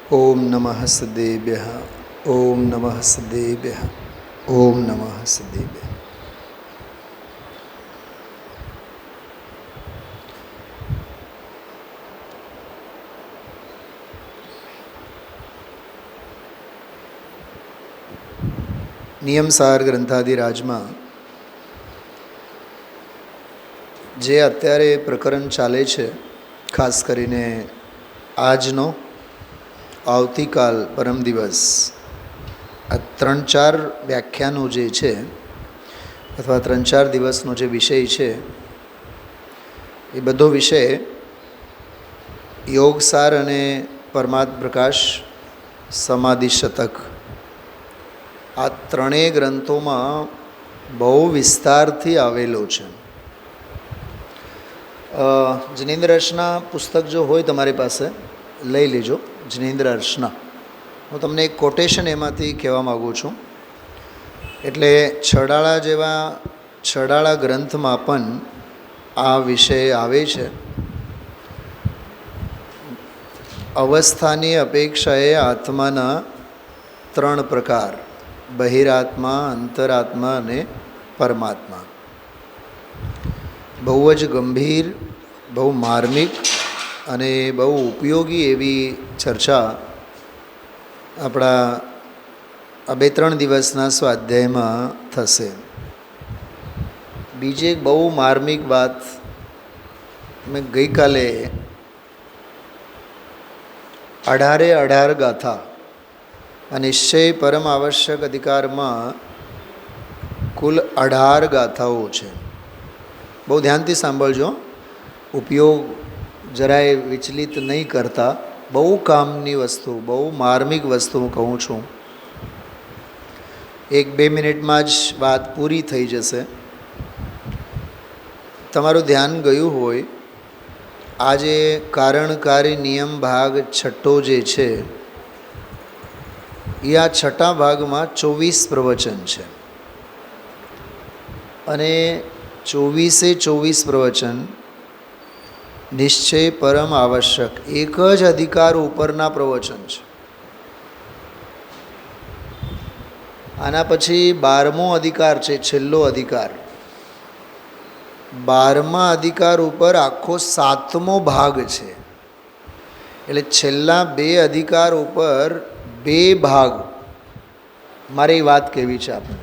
ઓમ નમઃ સદેભ્યઃ. ઓમ નમઃ સદેભ્યઃ. ઓમ નમઃ સદેભ્યઃ. નિયમસાર ગ્રંથાદિરાજમાં જે અત્યારે પ્રકરણ ચાલે છે, ખાસ કરીને આજનો, આવતીકાલ, પરમ દિવસ, આ 3-4 વ્યાખ્યાનો જે છે અથવા 3-4 દિવસનો જે વિષય છે એ બધો વિષય યોગસાર અને પરમાત્મ પ્રકાશ સમાધિ શતક, આ ત્રણેય ગ્રંથોમાં બહુ વિસ્તારથી આવેલો છે. જિનેન્દ્ર અર્શના પુસ્તક જો હોય તમારી પાસે લઈ લેજો. જિનેન્દ્ર અર્શના, હું તમને એક કોટેશન એમાંથી કહેવા માગું છું. એટલે છડાળા ગ્રંથમાં પણ આ વિષય આવે છે. અવસ્થાની અપેક્ષાએ આત્માના 3 પ્રકાર: બહિરાત્મા, અંતરાત્મા અને પરમાત્મા. બહુ જ ગંભીર, બહુ માર્મિક અને બહુ ઉપયોગી એવી ચર્ચા આપણા આ 2-3 દિવસના સ્વાધ્યાયમાં થશે. બીજી એક બહુ માર્મિક વાત, મેં ગઈકાલે 18 ગાથા આ નિશ્ચય પરમ આવશ્યક અધિકારમાં કુલ 18 ગાથાઓ છે. બહુ ધ્યાનથી સાંભળજો, ઉપયોગ જરાય વિચલિત નહીં કરતા. બહુ કામની વસ્તુ, બહુ માર્મિક વસ્તુ હું કહું છું. 1-2 મિનિટમાં જ વાત પૂરી થઈ જશે. તમારું ધ્યાન ગયું હોય, આજે કારણકારી નિયમ ભાગ 6 જે છે એ આ 6 ભાગમાં 24 પ્રવચન છે. અને 24 પ્રવચન નિશ્ચય પરમ આવશ્યક એક જ અધિકાર ઉપરના પ્રવચન છે. આના પછી 12મો અધિકાર છે, છેલ્લો અધિકાર. 12મા અધિકાર ઉપર આખો 7મો ભાગ છે. એટલે છેલ્લા 2 અધિકાર ઉપર 2 ભાગ મારે એ વાત કહેવી છે આપણે.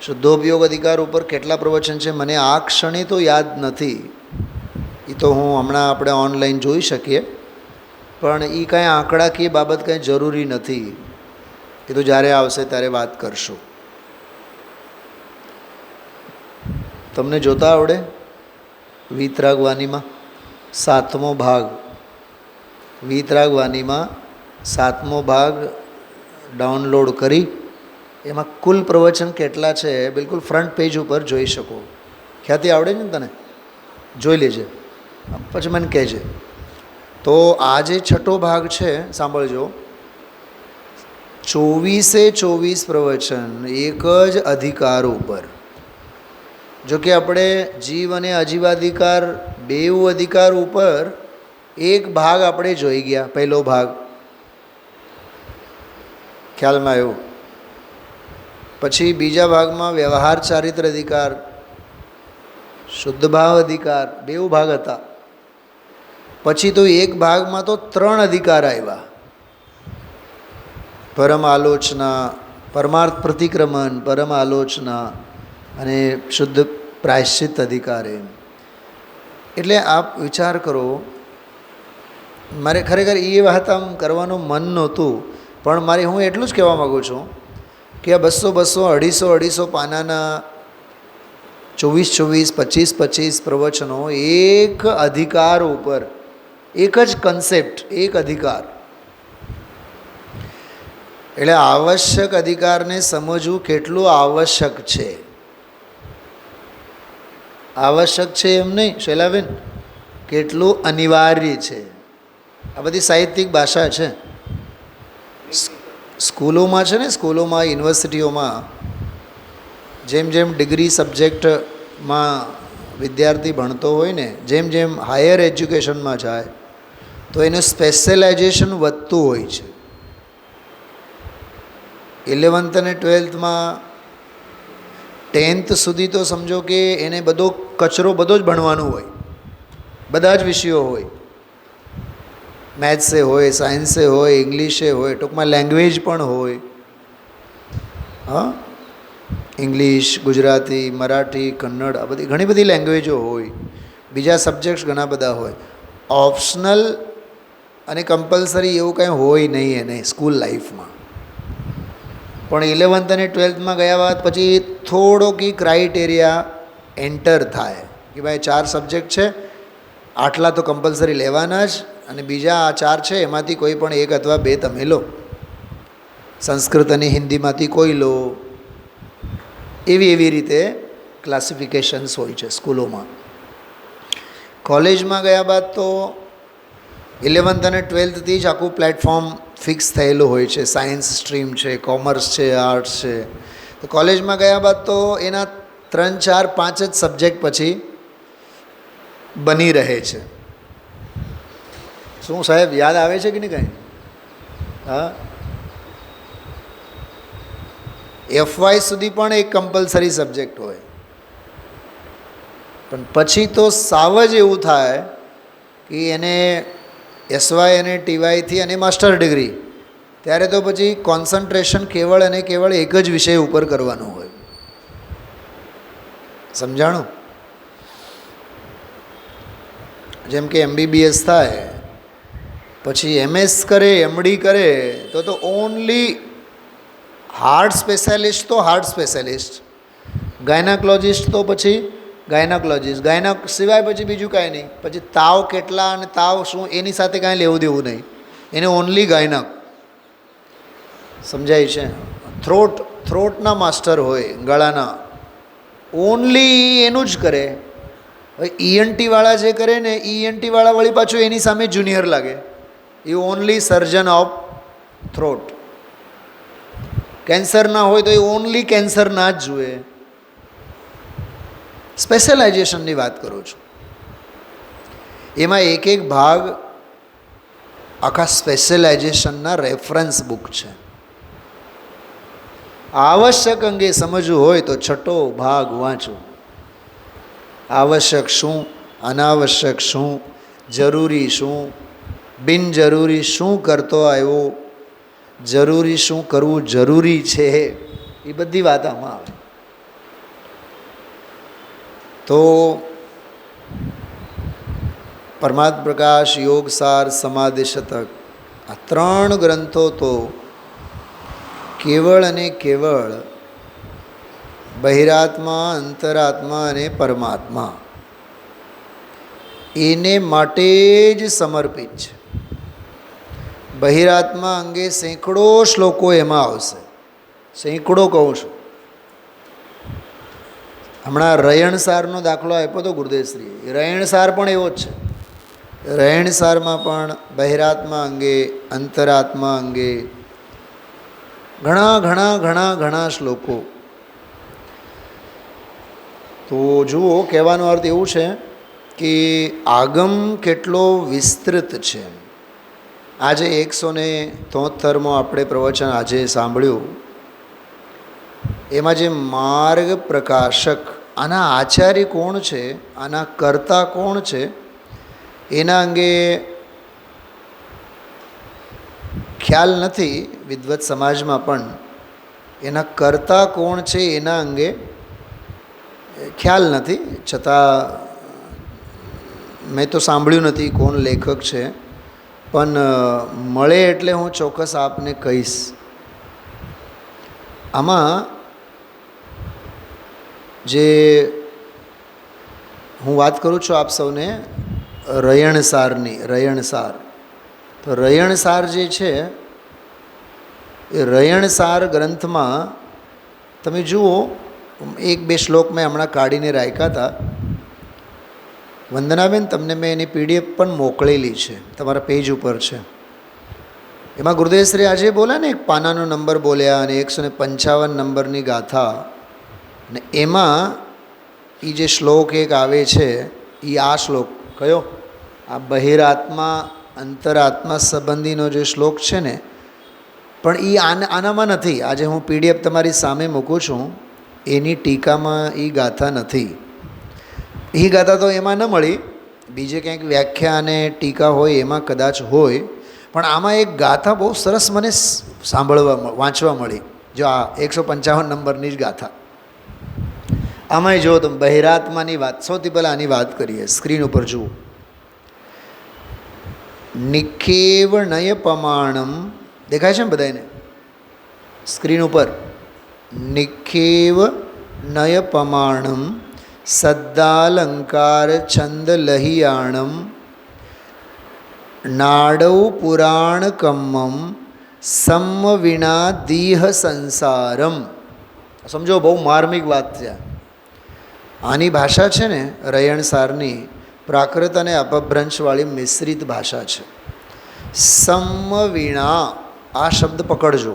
શુદ્ધોપયોગ અધિકાર ઉપર કેટલા પ્રવચન છે મને આ ક્ષણે તો યાદ નથી, એ તો આપણે ઓનલાઈન જોઈ શકીએ. પણ એ કાંઈ આંકડાકીય બાબત કાંઈ જરૂરી નથી, એ તો જ્યારે આવશે ત્યારે વાત કરશું. તમને જોતા આવડે? વીતરાગવાણીમાં 7મો ભાગ, વીતરાગવાણીમાં 7મો ભાગ ડાઉનલોડ કરી એમાં કુલ પ્રવચન કેટલા છે બિલકુલ ફ્રન્ટ પેજ ઉપર જોઈ શકો. ખ્યાતિ આવડે છે ને તને? જોઈ લેજે, પછી મને કહેજે. તો આ જે 6 ભાગ છે, સાંભળજો. 24 પ્રવચન એક જ અધિકાર ઉપર. જો કે આપણે જીવ અને અજીવાધિકાર 2 અધિકાર ઉપર એક ભાગ આપણે જોઈ ગયા, પહેલો ભાગ ખ્યાલમાં આવ્યો. પછી બીજા ભાગમાં વ્યવહાર ચારિત્ર અધિકાર, શુદ્ધ ભાવ અધિકાર, 2 ભાગ હતા. પછી તો એક ભાગમાં તો 3 અધિકાર આવ્યા: પરમ આલોચના, પરમાર્થ પ્રતિક્રમણ, પરમ આલોચના અને શુદ્ધ પ્રાયશ્ચિત અધિકાર. એમ એટલે આપ વિચાર કરો, મારે ખરેખર એ વાત આમ કરવાનું મન નહોતું, પણ હું એટલું જ કહેવા માગું છું કે આ 200, 250, પાનાના 24, 25 પ્રવચનો એક અધિકાર ઉપર, એક જ કન્સેપ્ટ, એક અધિકાર. એટલે આવશ્યક અધિકારને સમજવું કેટલું આવશ્યક છે. આવશ્યક છે એમ નહીં શૈલાબેન, કેટલું અનિવાર્ય છે. આ બધી સાહિત્યિક ભાષા છે. સ્કૂલોમાં છે ને, સ્કૂલોમાં, યુનિવર્સિટીઓમાં જેમ જેમ ડિગ્રી સબ્જેક્ટમાં વિદ્યાર્થી ભણતો હોય ને, જેમ જેમ હાયર એજ્યુકેશનમાં જાય તો એનું સ્પેશિયલાઇઝેશન વધતું હોય છે. 11th અને 12thમાં 10th સુધી તો સમજો કે એને બધો કચરો બધો જ ભણવાનું હોય, બધા જ વિષયો હોય, મેથ્સે હોય, સાયન્સે હોય, ઇંગ્લિશે હોય, ટૂંકમાં લેંગ્વેજ પણ હોય. હા, ઇંગ્લિશ, ગુજરાતી, મરાઠી, કન્નડ, આ બધી ઘણી બધી લેંગ્વેજો હોય, બીજા સબ્જેક્ટ્સ ઘણા બધા હોય. ઓપ્શનલ અને કમ્પલસરી એવું કંઈ હોય નહીં એને સ્કૂલ લાઈફમાં. પણ 11th અને 12thમાં ગયા બાદ પછી થોડોક ક્રાઇટેરિયા એન્ટર થાય કે ભાઈ 4 સબ્જેક્ટ છે, આટલા તો કમ્પલસરી લેવાના જ, અને બીજા આ 4 છે એમાંથી કોઈ પણ 1 અથવા 2 તમે લો, સંસ્કૃત અને હિન્દીમાંથી કોઈ લો. એવી રીતે ક્લાસિફિકેશન્સ હોય છે સ્કૂલોમાં. કોલેજમાં ગયા બાદ તો 11th અને 12thથી જ આખું પ્લેટફોર્મ ફિક્સ થયેલું હોય છે. સાયન્સ સ્ટ્રીમ છે, કોમર્સ છે, આર્ટ્સ છે. તો કોલેજમાં ગયા બાદ તો એના 3, 4, 5 જ સબ્જેક્ટ પછી બની રહે છે. શું સાહેબ યાદ આવે છે કે નહીં કાંઈ? હા, FY સુધી પણ એક કમ્પલસરી સબ્જેક્ટ હોય, પણ પછી તો સાવ જ એવું થાય કે એને SY અને TYથી અને માસ્ટર ડિગ્રી, ત્યારે તો પછી કોન્સન્ટ્રેશન કેવળ અને કેવળ એક જ વિષય ઉપર કરવાનું હોય. સમજાણું? જેમ કે MBBS થાય, પછી MS કરે, MD કરે, તો ઓનલી હાર્ટ સ્પેશિયાલિસ્ટ તો હાર્ટ સ્પેશિયાલિસ્ટ, ગાયનાકોલોજિસ્ટ તો પછી ગાયનાકોલોજિસ્ટ, ગાયના સિવાય પછી બીજું કાંઈ નહીં. પછી તાવ કેટલા અને તાવ શું એની સાથે કાંઈ લેવું દેવું નહીં, એને ઓનલી ગાયનાક. સમજાય છે? થ્રોટના માસ્ટર હોય, ગળાના, ઓનલી એનું જ કરે. હવે ENT-વાળા જે કરે ને, ENT-વાળા વળી પાછું એની સામે જુનિયર લાગે, એ ઓનલી સર્જન ઓફ થ્રોટ. કેન્સરના હોય તો એ ઓનલી કેન્સરના જ જુએ. સ્પેશિયલાઇઝેશનની વાત કરું છું. એમાં એક ભાગ આખા સ્પેશિયલાઇઝેશનના રેફરન્સ બુક છે. આવશ્યક અંગે સમજવું હોય તો 6 ભાગ વાંચો. આવશ્યક શું, અનાવશ્યક શું, જરૂરી શું, બિનજરૂરી શું કરતો આવ્યો, જરૂરી શું કરવું જરૂરી છે, એ બધી વાત આમાં આવે. તો પરમાત્મ પ્રકાશ, યોગસાર, સમાધિ શતક, આ 3 ગ્રંથો તો કેવળ અને કેવળ બહિરાત્મા, અંતરાત્મા અને પરમાત્મા એને માટે જ સમર્પિત છે. બહિરાત્મા અંગે સેંકડો શ્લોકો એમાં આવશે, સેંકડો કહું છું. હમણાં રયણસારનો દાખલો આપ્યો હતો ગુરુદેવશ્રીએ, રયણસાર પણ એવો જ છે. રયણસારમાં પણ બહિરાત્મા અંગે, અંતરાત્મા અંગે ઘણા ઘણા ઘણા ઘણા શ્લોકો. તો જુઓ, કહેવાનો અર્થ એવું છે કે આગમ કેટલો વિસ્તૃત છે. આજે 173મો આપણે પ્રવચન આજે સાંભળ્યું, એમાં જે માર્ગ પ્રકાશક, આના આચાર્ય કોણ છે, આના કર્તા કોણ છે, એના અંગે ખ્યાલ નથી વિદ્વત સમાજમાં, પણ એના કર્તા કોણ છે એના અંગે ખ્યાલ નથી. છતાં મેં તો સાંભળ્યું નથી કોણ લેખક છે, પણ મળે એટલે હું ચોક્કસ આપને કહીશ. આમાં જે હું વાત કરું છું આપ સૌને રયણસારની, રયણસાર. તો રયણસાર જે છે એ રયણસાર ગ્રંથમાં તમે જુઓ, 1-2 શ્લોક મેં હમણાં કાઢીને રાખ્યા હતા. વંદનાબેન, તમને મેં એની PDF પણ મોકલેલી છે, તમારા પેજ ઉપર છે. એમાં ગુરુદેવશ્રી આજે બોલ્યા ને, એક પાનાનો નંબર બોલ્યા અને 155 નંબરની ગાથા, અને એમાં એ જે શ્લોક એક આવે છે એ આ શ્લોક કયો, આ બહિરાત્મા અંતરાત્મા સંબંધીનો જે શ્લોક છે ને, પણ એ આનામાં નથી. આજે હું PDF તમારી સામે મૂકું છું, એની ટીકામાં એ ગાથા નથી. એ ગાથા તો એમાં ન મળી, બીજે ક્યાંક વ્યાખ્યા અને ટીકા હોય એમાં કદાચ હોય, પણ આમાં એક ગાથા બહુ સરસ મને વાંચવા મળી. જો આ 155 નંબરની જ ગાથા. આમાંય જો તમે બહિરાત્માની વાત, સૌથી પહેલાં આની વાત કરીએ. સ્ક્રીન ઉપર જુઓ. નિખેવ નય પ્રમાણમ દેખાય છે ને બધાને સ્ક્રીન ઉપર? નિખેવ નય પ્રમાણમ સદ્દાલંકાર છંદ લહિયાણમ નાડવ પુરાણ કમ્મમ સમ વિના દીહ સંસારમ. સમજો, બહુ માર્મિક વાત છે. આની ભાષા છે ને રયણસારની પ્રાકૃત અને અપભ્રંશવાળી મિશ્રિત ભાષા છે. સમ વિના આ શબ્દ પકડજો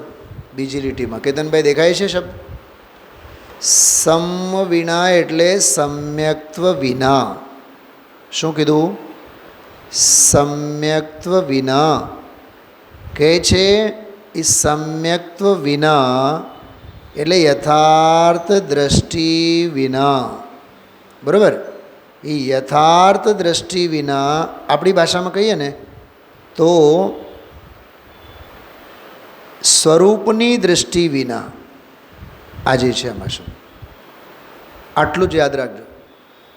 બીજી લીટીમાં. કેતનભાઈ દેખાય છે શબ્દ? સમ વિના એટલે સમ્યક્ત્વ વિના. શું કીધું? સમ્યક્ત્વ વિના કહે છે. એ સમ્યક્ત્વ વિના એટલે યથાર્થ દ્રષ્ટિ વિના. બરાબર? એ યથાર્થ દ્રષ્ટિ વિના આપણી ભાષામાં કહીએ ને તો સ્વરૂપની દૃષ્ટિ વિના આજે છે આમાં શું. આટલું જ યાદ રાખજો.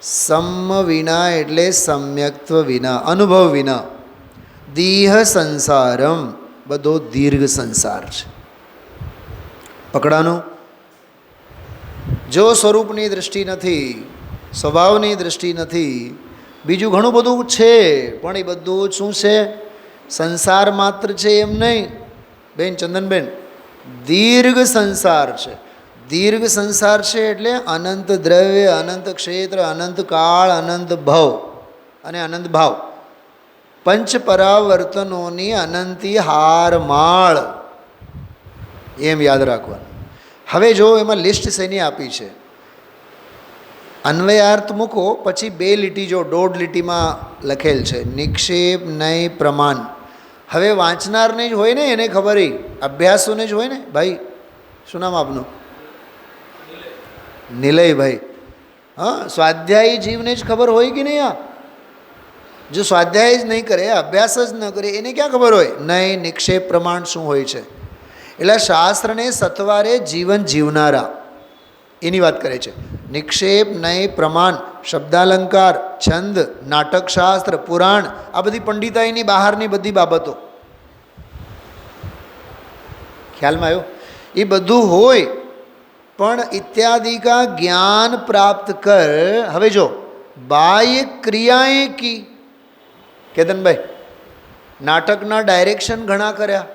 સમ વિના એટલે સમ્યક્ત્વ વિના, અનુભવ વિના. દીહ સંસારમ બધો દીર્ઘ સંસાર છે. પકડાનું? જો સ્વરૂપની દૃષ્ટિ નથી, સ્વભાવની દૃષ્ટિ નથી, બીજું ઘણું બધું છે, પણ એ બધું શું છે? સંસાર માત્ર છે એમ નહીં બેન ચંદનબેન, દીર્ઘ સંસાર છે. દીર્ઘ સંસાર છે એટલે અનંત દ્રવ્ય, અનંત ક્ષેત્ર, અનંત કાળ, અનંત ભવ અને અનંત ભાવ, પંચ પરાવર્તનોની અનંતી હારમાળ, એમ યાદ રાખવાનું. હવે જો એમાં લિસ્ટ શેની આપી છે? અન્વયાર્થ મૂકો, પછી 2 લીટી જો 1.5 લીટીમાં લખેલ છે નિક્ષેપ નય પ્રમાણ. હવે વાંચનારને જ હોય ને એને ખબર, અભ્યાસોને જ હોય ને. ભાઈ શું નામ આપનું? નિલયભાઈ. હા, સ્વાધ્યાયી જીવને જ ખબર હોય કે નહીં? જો સ્વાધ્યાય જ નહીં કરે, અભ્યાસ જ ન કરે, એને ક્યાં ખબર હોય નય નિક્ષેપ પ્રમાણ શું હોય છે? એટલે શાસ્ત્રને સત્વારે જીવન જીવનારા એની વાત કરે છે. નિક્ષેપ નય પ્રમાણ, શબ્દાલંકાર, છંદ, નાટકશાસ્ત્ર, પુરાણ, આ બધી પંડિતાઈની બહારની બધી બાબતો. ખ્યાલમાં આવ્યો? એ બધું હોય પણ ઇત્યાદિ કા જ્ઞાન પ્રાપ્ત કર. હવે જો બાહ્ય ક્રિયાએ કી. કેતનભાઈ, નાટકના ડાયરેક્શન ઘણા કર્યા.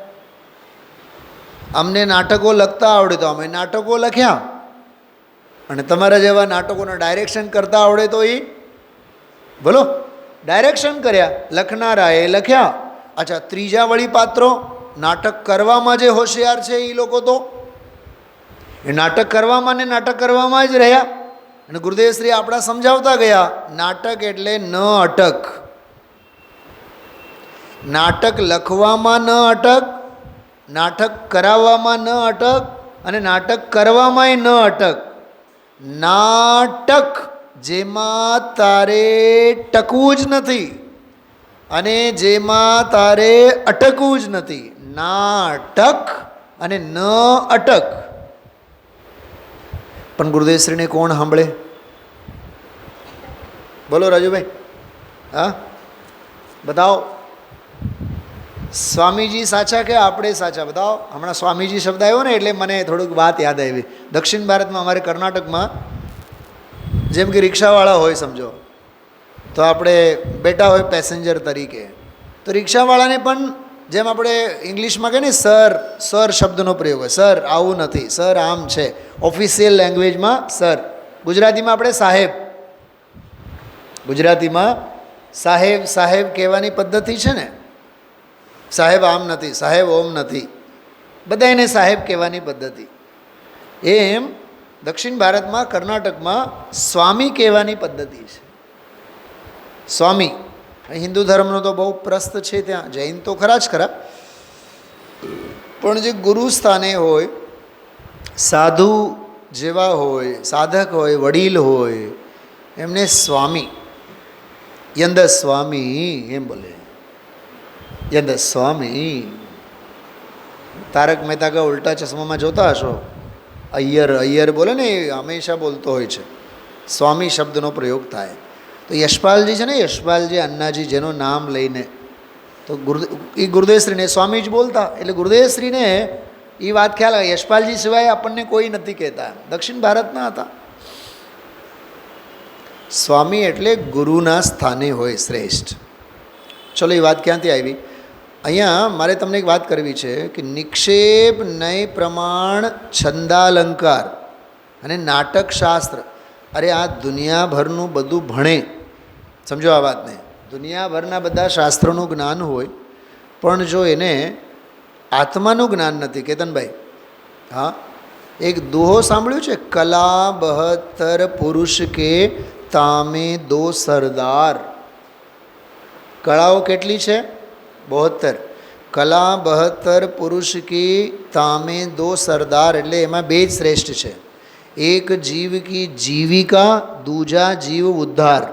અમને નાટકો લખતા આવડે તો અમે નાટકો લખ્યા, અને તમારા જેવા નાટકોના ડાયરેક્શન કરતા આવડે તો એ બોલો ડાયરેક્શન કર્યા, લખનારાએ લખ્યા. અચ્છા, ત્રીજા વળી પાત્રો નાટક કરવામાં જે હોશિયાર છે એ લોકો તો એ નાટક કરવામાં ને નાટક કરવામાં જ રહ્યા. અને ગુરુદેવશ્રી આપણા સમજાવતા ગયા, નાટક એટલે ન અટક. નાટક લખવામાં ન અટક, નાટક કરાવવામાં ન અટક, અને નાટક કરવામાંય ન અટક. નાટક જેમાં તારે ટકવું જ નથી અને જેમાં તારે અટકવું જ નથી. નાટક અને ન અટક. પણ ગુરુદેવશ્રીને કોણ સાંભળે? બોલો રાજુભાઈ. હા, બતાવો. સ્વામીજી સાચા કે આપણે સાચા? બતાવો. હમણાં સ્વામીજી શબ્દ આવ્યો ને એટલે મને થોડુંક વાત યાદ આવી. દક્ષિણ ભારતમાં અમારે કર્ણાટકમાં જેમ કે રિક્ષાવાળા હોય સમજો, તો આપણે બેઠા હોય પેસેન્જર તરીકે, તો રિક્ષાવાળાને પણ જેમ આપણે ઇંગ્લિશમાં કહીએ ને સર, સર શબ્દનો પ્રયોગ હોય. સર આવું નથી, સર આમ છે. ઓફિશિયલ લેંગ્વેજમાં સર. ગુજરાતીમાં આપણે સાહેબ. ગુજરાતીમાં સાહેબ સાહેબ કહેવાની પદ્ધતિ છે ને. સાહેબ આમ નથી, સાહેબ ઓમ નથી, બધા એને સાહેબ કહેવાની પદ્ધતિ. એમ દક્ષિણ ભારતમાં કર્ણાટકમાં સ્વામી કહેવાની પદ્ધતિ છે. સ્વામી હિન્દુ ધર્મનો તો બહુ પ્રસ્ત છે ત્યાં, જૈન તો ખરા જ ખરા, પણ જે ગુરુ સ્થાને હોય, સાધુ જેવા હોય, સાધક હોય, વડીલ હોય, એમને સ્વામી, યંદ સ્વામી એમ બોલે. યંદ સ્વામી. તારક મહેતા કા ઉલ્ટા ચશ્મામાં જોતા હશો, અય્યર અય્યર બોલે ને, એ હંમેશા બોલતો હોય છે, સ્વામી શબ્દનો પ્રયોગ થાય. તો યશપાલજી છે ને, યશપાલજી અન્નાજી, જેનું નામ લઈને તો એ ગુરુદેવશ્રીને સ્વામી જ બોલતા. એટલે ગુરુદેવશ્રીને એ વાત ખ્યાલ આવે, યશપાલજી સિવાય આપણને કોઈ નથી કહેતા. દક્ષિણ ભારતના હતા. સ્વામી એટલે ગુરુના સ્થાને હોય શ્રેષ્ઠ. ચલો, એ વાત ક્યાંથી આવી? અહીંયા મારે તમને એક વાત કરવી છે કે નિક્ષેપ, નય પ્રમાણ, છંદાલંકાર અને નાટકશાસ્ત્ર, અરે આ દુનિયાભરનું બધું ભણે. સમજો આ વાતને. દુનિયાભરના બધા શાસ્ત્રોનું જ્ઞાન હોય, પણ જો એને આત્માનું જ્ઞાન નથી. કેતનભાઈ, હા, એક દોહો સાંભળ્યું છે, કલા બહત્તર પુરુષ કે તામે દો સરદાર. કળાઓ કેટલી છે? 72. કલા બહત્તર પુરુષ કી તામે દો સરદાર, એટલે એમાં બે જ શ્રેષ્ઠ છે. એક જીવ કી જીવિકા, દૂજા જીવ ઉદ્ધાર.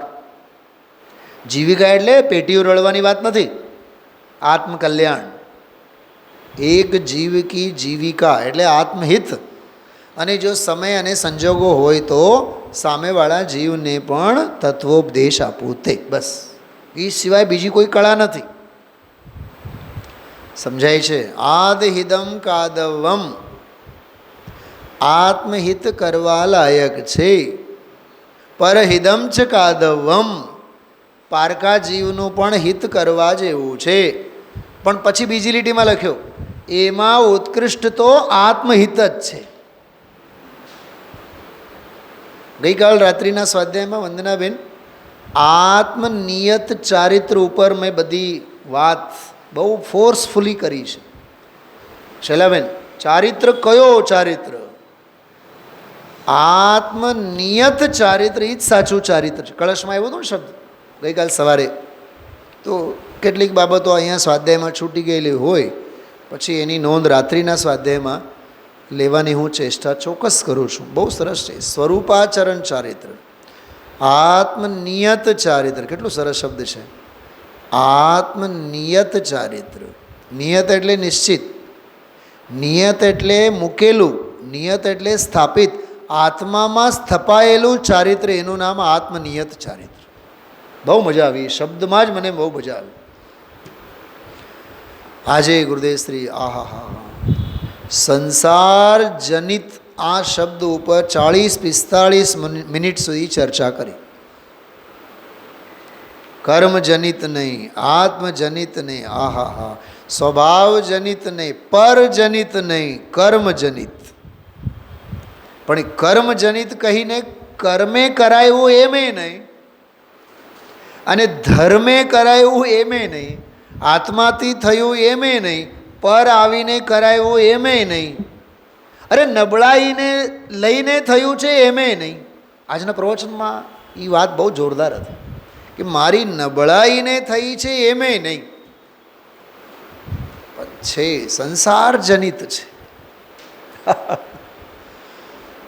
જીવિકા એટલે પેટીઓ રળવાની વાત નથી, આત્મકલ્યાણ. એક જીવ કી જીવિકા એટલે આત્મહિત, અને જો સમય અને સંજોગો હોય તો સામેવાળા જીવને પણ તત્વોપદેશ આપવું, તે બસ. એ સિવાય બીજી કોઈ કળા નથી. સમજાય છે? આદહિદમ કાદવમ, આત્મહિત કરવા લાયક છે. પરહિદમ ચ કાદવમ, પારકા જીવનું પણ હિત કરવા જેવું છે. પણ પછી બીજી લીટીમાં લખ્યો, એમાં ઉત્કૃષ્ટ તો આત્મહિત જ છે. ગઈકાલ રાત્રિના સ્વાધ્યાયમાં વંદનાબેન આત્મનિયત ચારિત્ર ઉપર મેં બધી વાત બહુ ફોર્સફુલી કરી છે. શૈલાબેન, ચારિત્ર કયો ચારિત્ર? આત્મનિયત ચારિત્ર, એ જ સાચું ચારિત્ર છે. કળશમાં આવ્યો હતો ને શબ્દ ગઈકાલ સવારે. તો કેટલીક બાબતો અહીંયા સ્વાધ્યાયમાં છૂટી ગયેલી હોય, પછી એની નોંધ રાત્રિના સ્વાધ્યાયમાં લેવાની હું ચેષ્ટા ચોક્કસ કરું છું. બહુ સરસ છે. સ્વરૂપાચરણ ચારિત્ર, આત્મનિયત ચારિત્ર, કેટલું સરસ શબ્દ છે. આત્મનિયત ચારિત્ર. નિયત એટલે નિશ્ચિત, નિયત એટલે મૂકેલું, નિયત એટલે સ્થાપિત, આત્મામાં સ્થપાયેલું ચારિત્ર, એનું નામ આત્મનિયત ચારિત્ર. બહુ મજા આવી શબ્દમાં જ, મને બહુ મજા આવી. આજે ગુરુદેવશ્રી આહા હા સંસાર જનિત આ શબ્દ ઉપર 40-45 મિનિટ સુધી ચર્ચા કરી. કર્મજનિત નહીં, આત્મજનિત નહીં, આહા હા, સ્વભાવજનિત નહીં, પરજનિત નહીં, કર્મજનિત. પણ કર્મજનિત કહીને કર્મે કરાયું એમે નહીં, અને ધર્મે કરાયું એમે નહીં, આત્માથી થયું એમે નહીં, પર આવીને કરાયું એમે નહીં, અરે નબળાઈને લઈને થયું છે એમે નહીં. આજના પ્રવચનમાં એ વાત બહુ જોરદાર હતી કે મારી નબળાઈને થઈ છે એમે નહીં, છે સંસાર જનિત છે.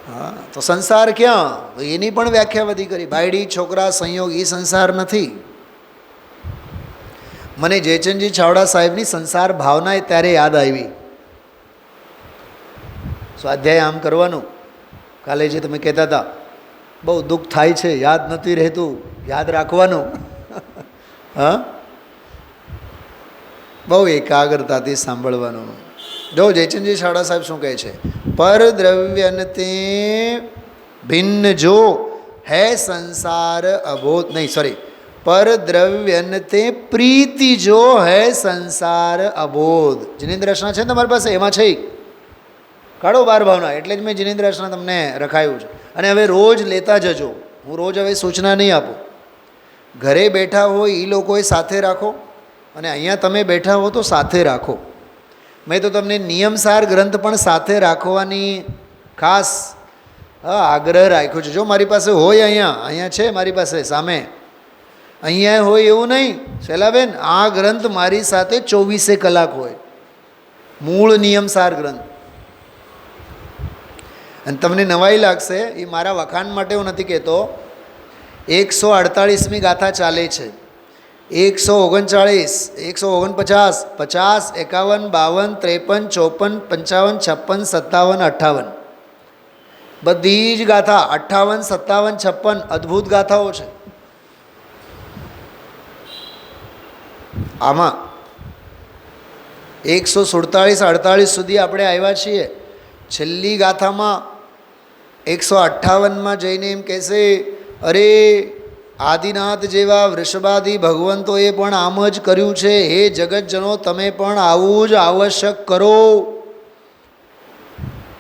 હા, તો સંસાર ક્યાં? તો એની પણ વ્યાખ્યા બધી કરી. બાયડી છોકરા સંયોગ એ સંસાર નથી. મને જયચંદજી ચાવડા સાહેબની સંસાર ભાવના ત્યારે યાદ આવી. સ્વાધ્યાય આમ કરવાનું, કાલે જે તમે કહેતા હતા બહુ દુઃખ થાય છે, યાદ નથી રહેતું, યાદ રાખવાનું. હા, બહુ એકાગ્રતાથી સાંભળવાનું. જો જયચંદજી ચાવડા સાહેબ શું કહે છે, પર દ્રવ્યન તે ભિન્ન જો હે સંસાર અબોધ, નહીં સોરી, પર દ્રવ્યન તે પ્રીતિ જો હે સંસાર અબોધ. જિનેન્દ્ર રચના છે ને તમારી પાસે, એમાં છે કાઢો 12 ભાવના. એટલે જ મેં જિનેન્દ્ર રચના તમને રખાયું છે. અને હવે રોજ લેતા જજો. હું રોજ હવે સૂચના નહીં આપું. ઘરે બેઠા હોય એ લોકોએ સાથે રાખો, અને અહીંયા તમે બેઠા હો તો સાથે રાખો. મેં તો તમને નિયમસાર ગ્રંથ પણ સાથે રાખવાની ખાસ આગ્રહ રાખ્યો છે. જો મારી પાસે હોય, અહીંયા છે મારી પાસે સામે, અહીંયા હોય એવું નહીં. શૈલાબેન, આ ગ્રંથ મારી સાથે 24 કલાક હોય. મૂળ નિયમસાર ગ્રંથ. અને તમને નવાઈ લાગશે, એ મારા વખાણ માટે હું નથી કહેતો. 148મી ગાથા ચાલે છે. 139, 149, 50, 51, 52, 53, 54, 55, 56, 57, 58 બધી જ ગાથા 58, 57, 56 અદ્ભુત ગાથાઓ છે. આમાં 147, 48 સુધી આપણે આવ્યા છીએ. છેલ્લી ગાથામાં 158માં જઈને એમ કહેશે, અરે આદિનાથ જેવા વૃષભાદી ભગવંતોએ પણ આમ જ કર્યું છે. હે જગતજનો, તમે પણ આવું જ આવશ્યક કરો.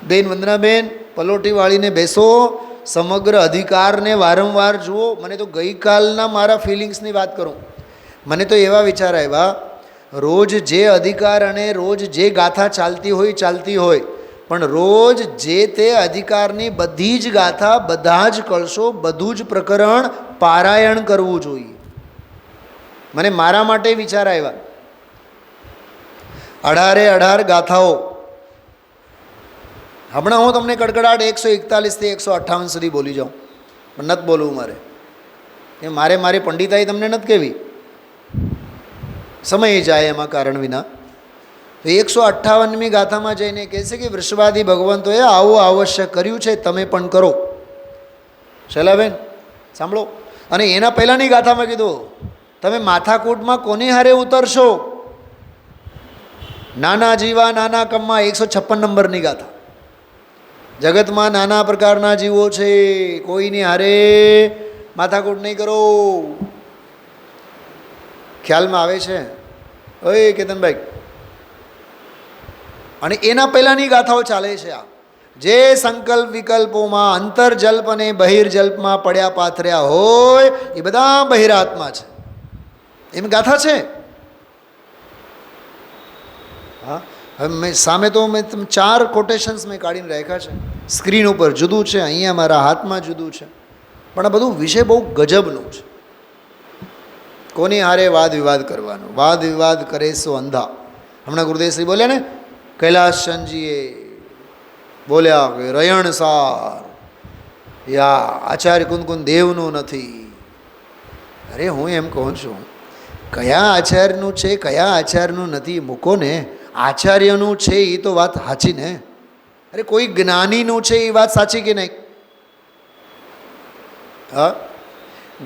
બેન વંદનાબેન, પલોટી વાળીને બેસો, સમગ્ર અધિકારને વારંવાર જુઓ. મને તો ગઈકાલના મારા ફિલિંગ્સની વાત કરું, મને તો એવા વિચાર આવ્યા, રોજ જે અધિકાર અને રોજ જે ગાથા ચાલતી હોય, પણ રોજ જે તે અધિકારની બધી જ ગાથા, બધા જ કળશો, બધું જ પ્રકરણ પારાયણ કરવું જોઈએ. મને મારા માટે વિચાર આવ્યા. 18 ગાથાઓ. હમણાં હું તમને કડકડાટ 141 થી 158 સુધી બોલી જાઉં, પણ નથી બોલવું મારે. એ મારી પંડિતાઈ તમને નથી કહેવી, સમય જાય એમાં કારણ વિના. તો 158મી ગાથામાં જઈને કહેશે કે વૃષભાદી ભગવંતોએ આવું આવશ્યક કર્યું છે, તમે પણ કરો. શૈલાબેન સાંભળો. અને એના પહેલાંની ગાથામાં કીધું, તમે માથાકૂટમાં કોની હારે ઉતરશો? નાના જીવા નાના કમમાં 156 નંબરની ગાથા. જગતમાં નાના પ્રકારના જીવો છે, કોઈની હારે માથાકૂટ નહીં કરો. ખ્યાલમાં આવે છે? ઓય કેતનભાઈ. અને એના પહેલાંની ગાથાઓ ચાલે છે. આ જે સંકલ્પ વિકલ્પોમાં અંતરજલ્પ અને બહિર્જલ્પમાં પડ્યા પાથર્યા હોય, એ બધા બહિરાત્મા છે, એમ ગાથા છે. હા, હવે મેં સામે તો મેં 4 કોટેશન્સ મેં કાઢીને રાખ્યા છે. સ્ક્રીન ઉપર જુદું છે, અહીંયા મારા હાથમાં જુદું છે, પણ આ બધું વિષય બહુ ગજબનું છે. કોની હારે વાદ વિવાદ કરવાનો? વાદ વિવાદ કરે સો અંધા. હમણાં ગુરુદેવશ્રી બોલ્યા ને, કૈલાસચંદજીએ બોલ્યા કે રયણસાર યા આચાર્ય કુંદકુંદ દેવનું નથી. અરે હું એમ કહું છું, કયા આચાર્યનું છે કયા આચાર્યનું નથી મૂકો ને, આચાર્યનું છે એ તો વાત સાચી ને. અરે કોઈ જ્ઞાનીનું છે એ વાત સાચી કે નહીં? હા,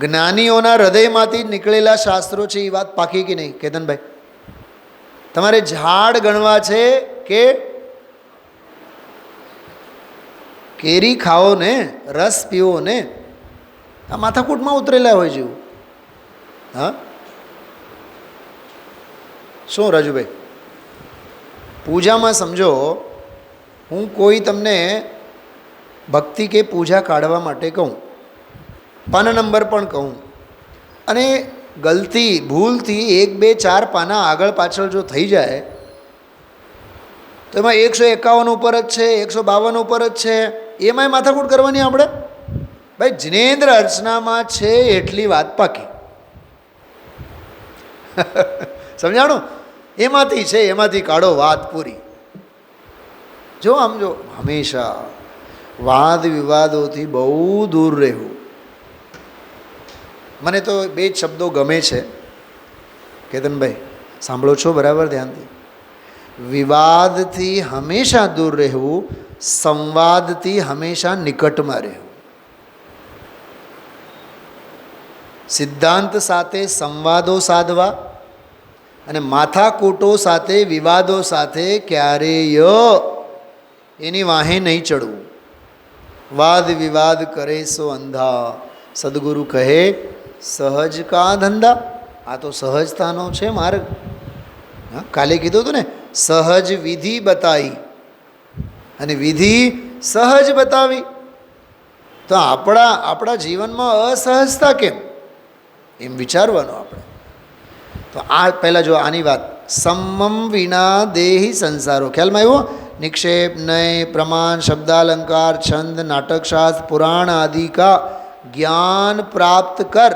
જ્ઞાનીઓના હૃદયમાંથી નીકળેલા શાસ્ત્રો છે એ વાત પાકી કે નહીં? કેતનભાઈ, તમારે ઝાડ ગણવા છે કે કેરી ખાઓ ને, રસ પીવો ને? આ માથાકૂટમાં ઉતરેલા હોય જેવું. હા, શું રાજુભાઈ? પૂજામાં સમજો, હું કોઈ તમને ભક્તિ કે પૂજા કાઢવા માટે કહું, પાન નંબર પણ કહું, અને ગલતી ભૂલથી 1, 2, 4 પાના આગળ પાછળ જો થઈ જાય તો એમાં 151 ઉપર જ છે, 152 ઉપર જ છે, એમાંય માથાકૂટ કરવાની આપણે? ભાઈ, જિનેન્દ્ર અર્ચનામાં છે એટલી વાત પાકી. સમજાણું? એમાંથી છે, એમાંથી કાઢો, વાત પૂરી. જો આમ જો, હંમેશા વાદ વિવાદોથી બહુ દૂર રહેવું. મને તો 2 જ શબ્દો ગમે છે. કેતનભાઈ સાંભળો છો બરાબર ધ્યાનથી? વિવાદથી હંમેશા દૂર રહેવું, સંવાદથી હંમેશા નિકટમાં રહેવું. સિદ્ધાંત સાથે સંવાદો સાધવા અને માથાકૂટો સાથે વિવાદો સાથે ક્યારેય એની વાહે નહીં ચડવું. વાદ વિવાદ કરે સો અંધા. સદગુરુ કહે સહજ કા ધંધા. આ તો સહજતાનો છે માર્ગ. હા, કાલે કીધું હતું ને, સહજ વિધિ બતાવી અને વિધિ સહજ બતાવી. તો આપણા જીવનમાં અસહજતા કેમ, એમ વિચારવાનું આપણે. તો આ પહેલાં જો આની વાત, સમમ વિના દેહી સંસારો. ખ્યાલમાં આવ્યો? નિક્ષેપ, નય, પ્રમાણ, શબ્દાલંકાર, છંદ, નાટકશાસ્ત્ર, પુરાણ આદિ કા જ્ઞાન પ્રાપ્ત કર.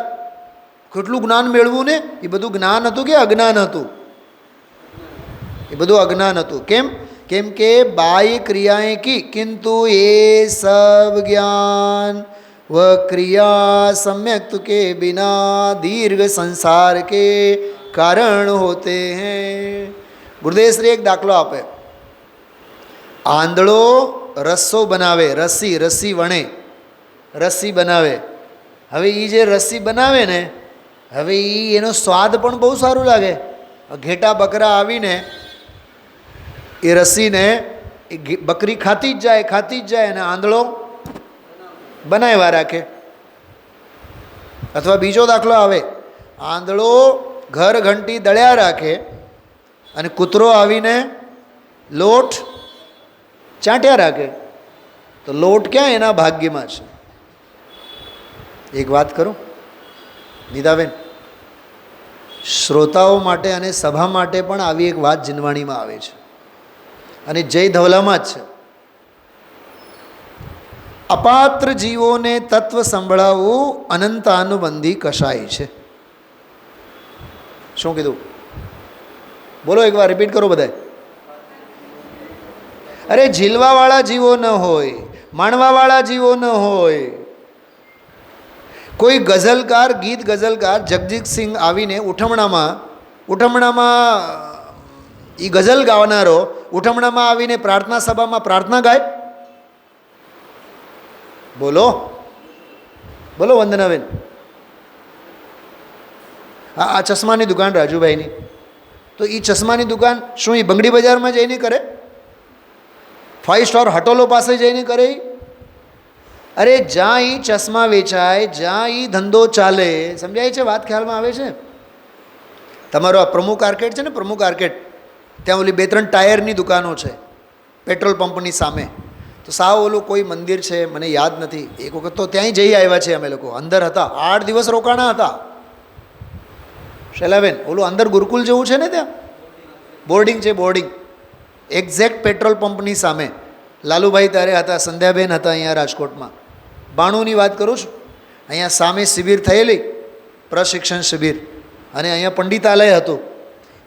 કેટલું જ્ઞાન મેળવું ને? એ બધું જ્ઞાન હતું કે અજ્ઞાન હતું? એ બધું અજ્ઞાન હતું. કેમ કે બાહ્ય ક્રિયાएं की किंतु ये सब ज्ञान व क्रिया सम्यक के बिना दीर्घ संसार के कारण होते हैं. ગુરુદેવ શ્રી એક દાખલો આપે. આંધળો રસ્સો બનાવે, રસી વણે, રસી બનાવે. હવે એ જે રસી બનાવે ને, હવે એનો સ્વાદ પણ બહુ સારું લાગે. ઘેટા બકરા આવીને એ રસીને એ બકરી ખાતી જ જાય અને આંધળો બનાવ્યા રાખે. અથવા બીજો દાખલો આવે, આંધળો ઘર ઘંટી દળ્યા રાખે અને કૂતરો આવીને લોટ ચાટ્યા રાખે. તો લોટ ક્યાં એના ભાગ્યમાં છે? એક વાત કરું નીતાબેન, શ્રોતાઓ માટે અને સભા માટે પણ આવી એક વાત જીનવાણીમાં આવે છે અને જય ધવલામાં જ છે. અપાત્ર જીવોને તત્વ સંભળાવવું અનંતાનુબંધી કશાય છે. શું કીધું? બોલો એકવાર રિપીટ કરો બધાય. અરે ઝીલવાવાળા જીવો ન હોય, માણવાવાળા જીવો ન હોય. કોઈ ગઝલકાર, ગીત ગઝલકાર જગજીતસિંહ આવીને ઉઠમણામાં એ ગઝલ ગાવનારો ઉઠમણામાં આવીને પ્રાર્થના સભામાં પ્રાર્થના ગાય? બોલો બોલો વંદનાબેન. આ ચશ્માની દુકાન રાજુભાઈની, તો એ ચશ્માની દુકાન શું એ બંગડી બજારમાં જઈને કરે? 5 સ્ટાર હોટલો પાસે જઈને કરે? અરે જ્યાં એ ચશ્મા વેચાય, જ્યાં એ ધંધો ચાલે, સમજાય છે વાત? ખ્યાલમાં આવે છે? તમારો આ પ્રમુખ આર્કેટ છે ને, પ્રમુખ આર્કેટ, ત્યાં ઓલી 2-3 ટાયરની દુકાનો છે પેટ્રોલ પંપની સામે. તો સાવ ઓલું કોઈ મંદિર છે, મને યાદ નથી. એક વખત તો ત્યાંય જઈ આવ્યા છે અમે લોકો. અંદર હતા, 8 દિવસ રોકાણા હતા. શૈલાબેન, ઓલું અંદર ગુરુકુલ જેવું છે ને, ત્યાં બોર્ડિંગ છે, બોર્ડિંગ એક્ઝેક્ટ પેટ્રોલ પંપની સામે. લાલુભાઈ ત્યારે હતા, સંધ્યાબેન હતા અહીંયા રાજકોટમાં. 92ની વાત કરું છું. અહીંયા સામે શિબિર થયેલી, પ્રશિક્ષણ શિબિર, અને અહીંયા પંડિતાલય હતું.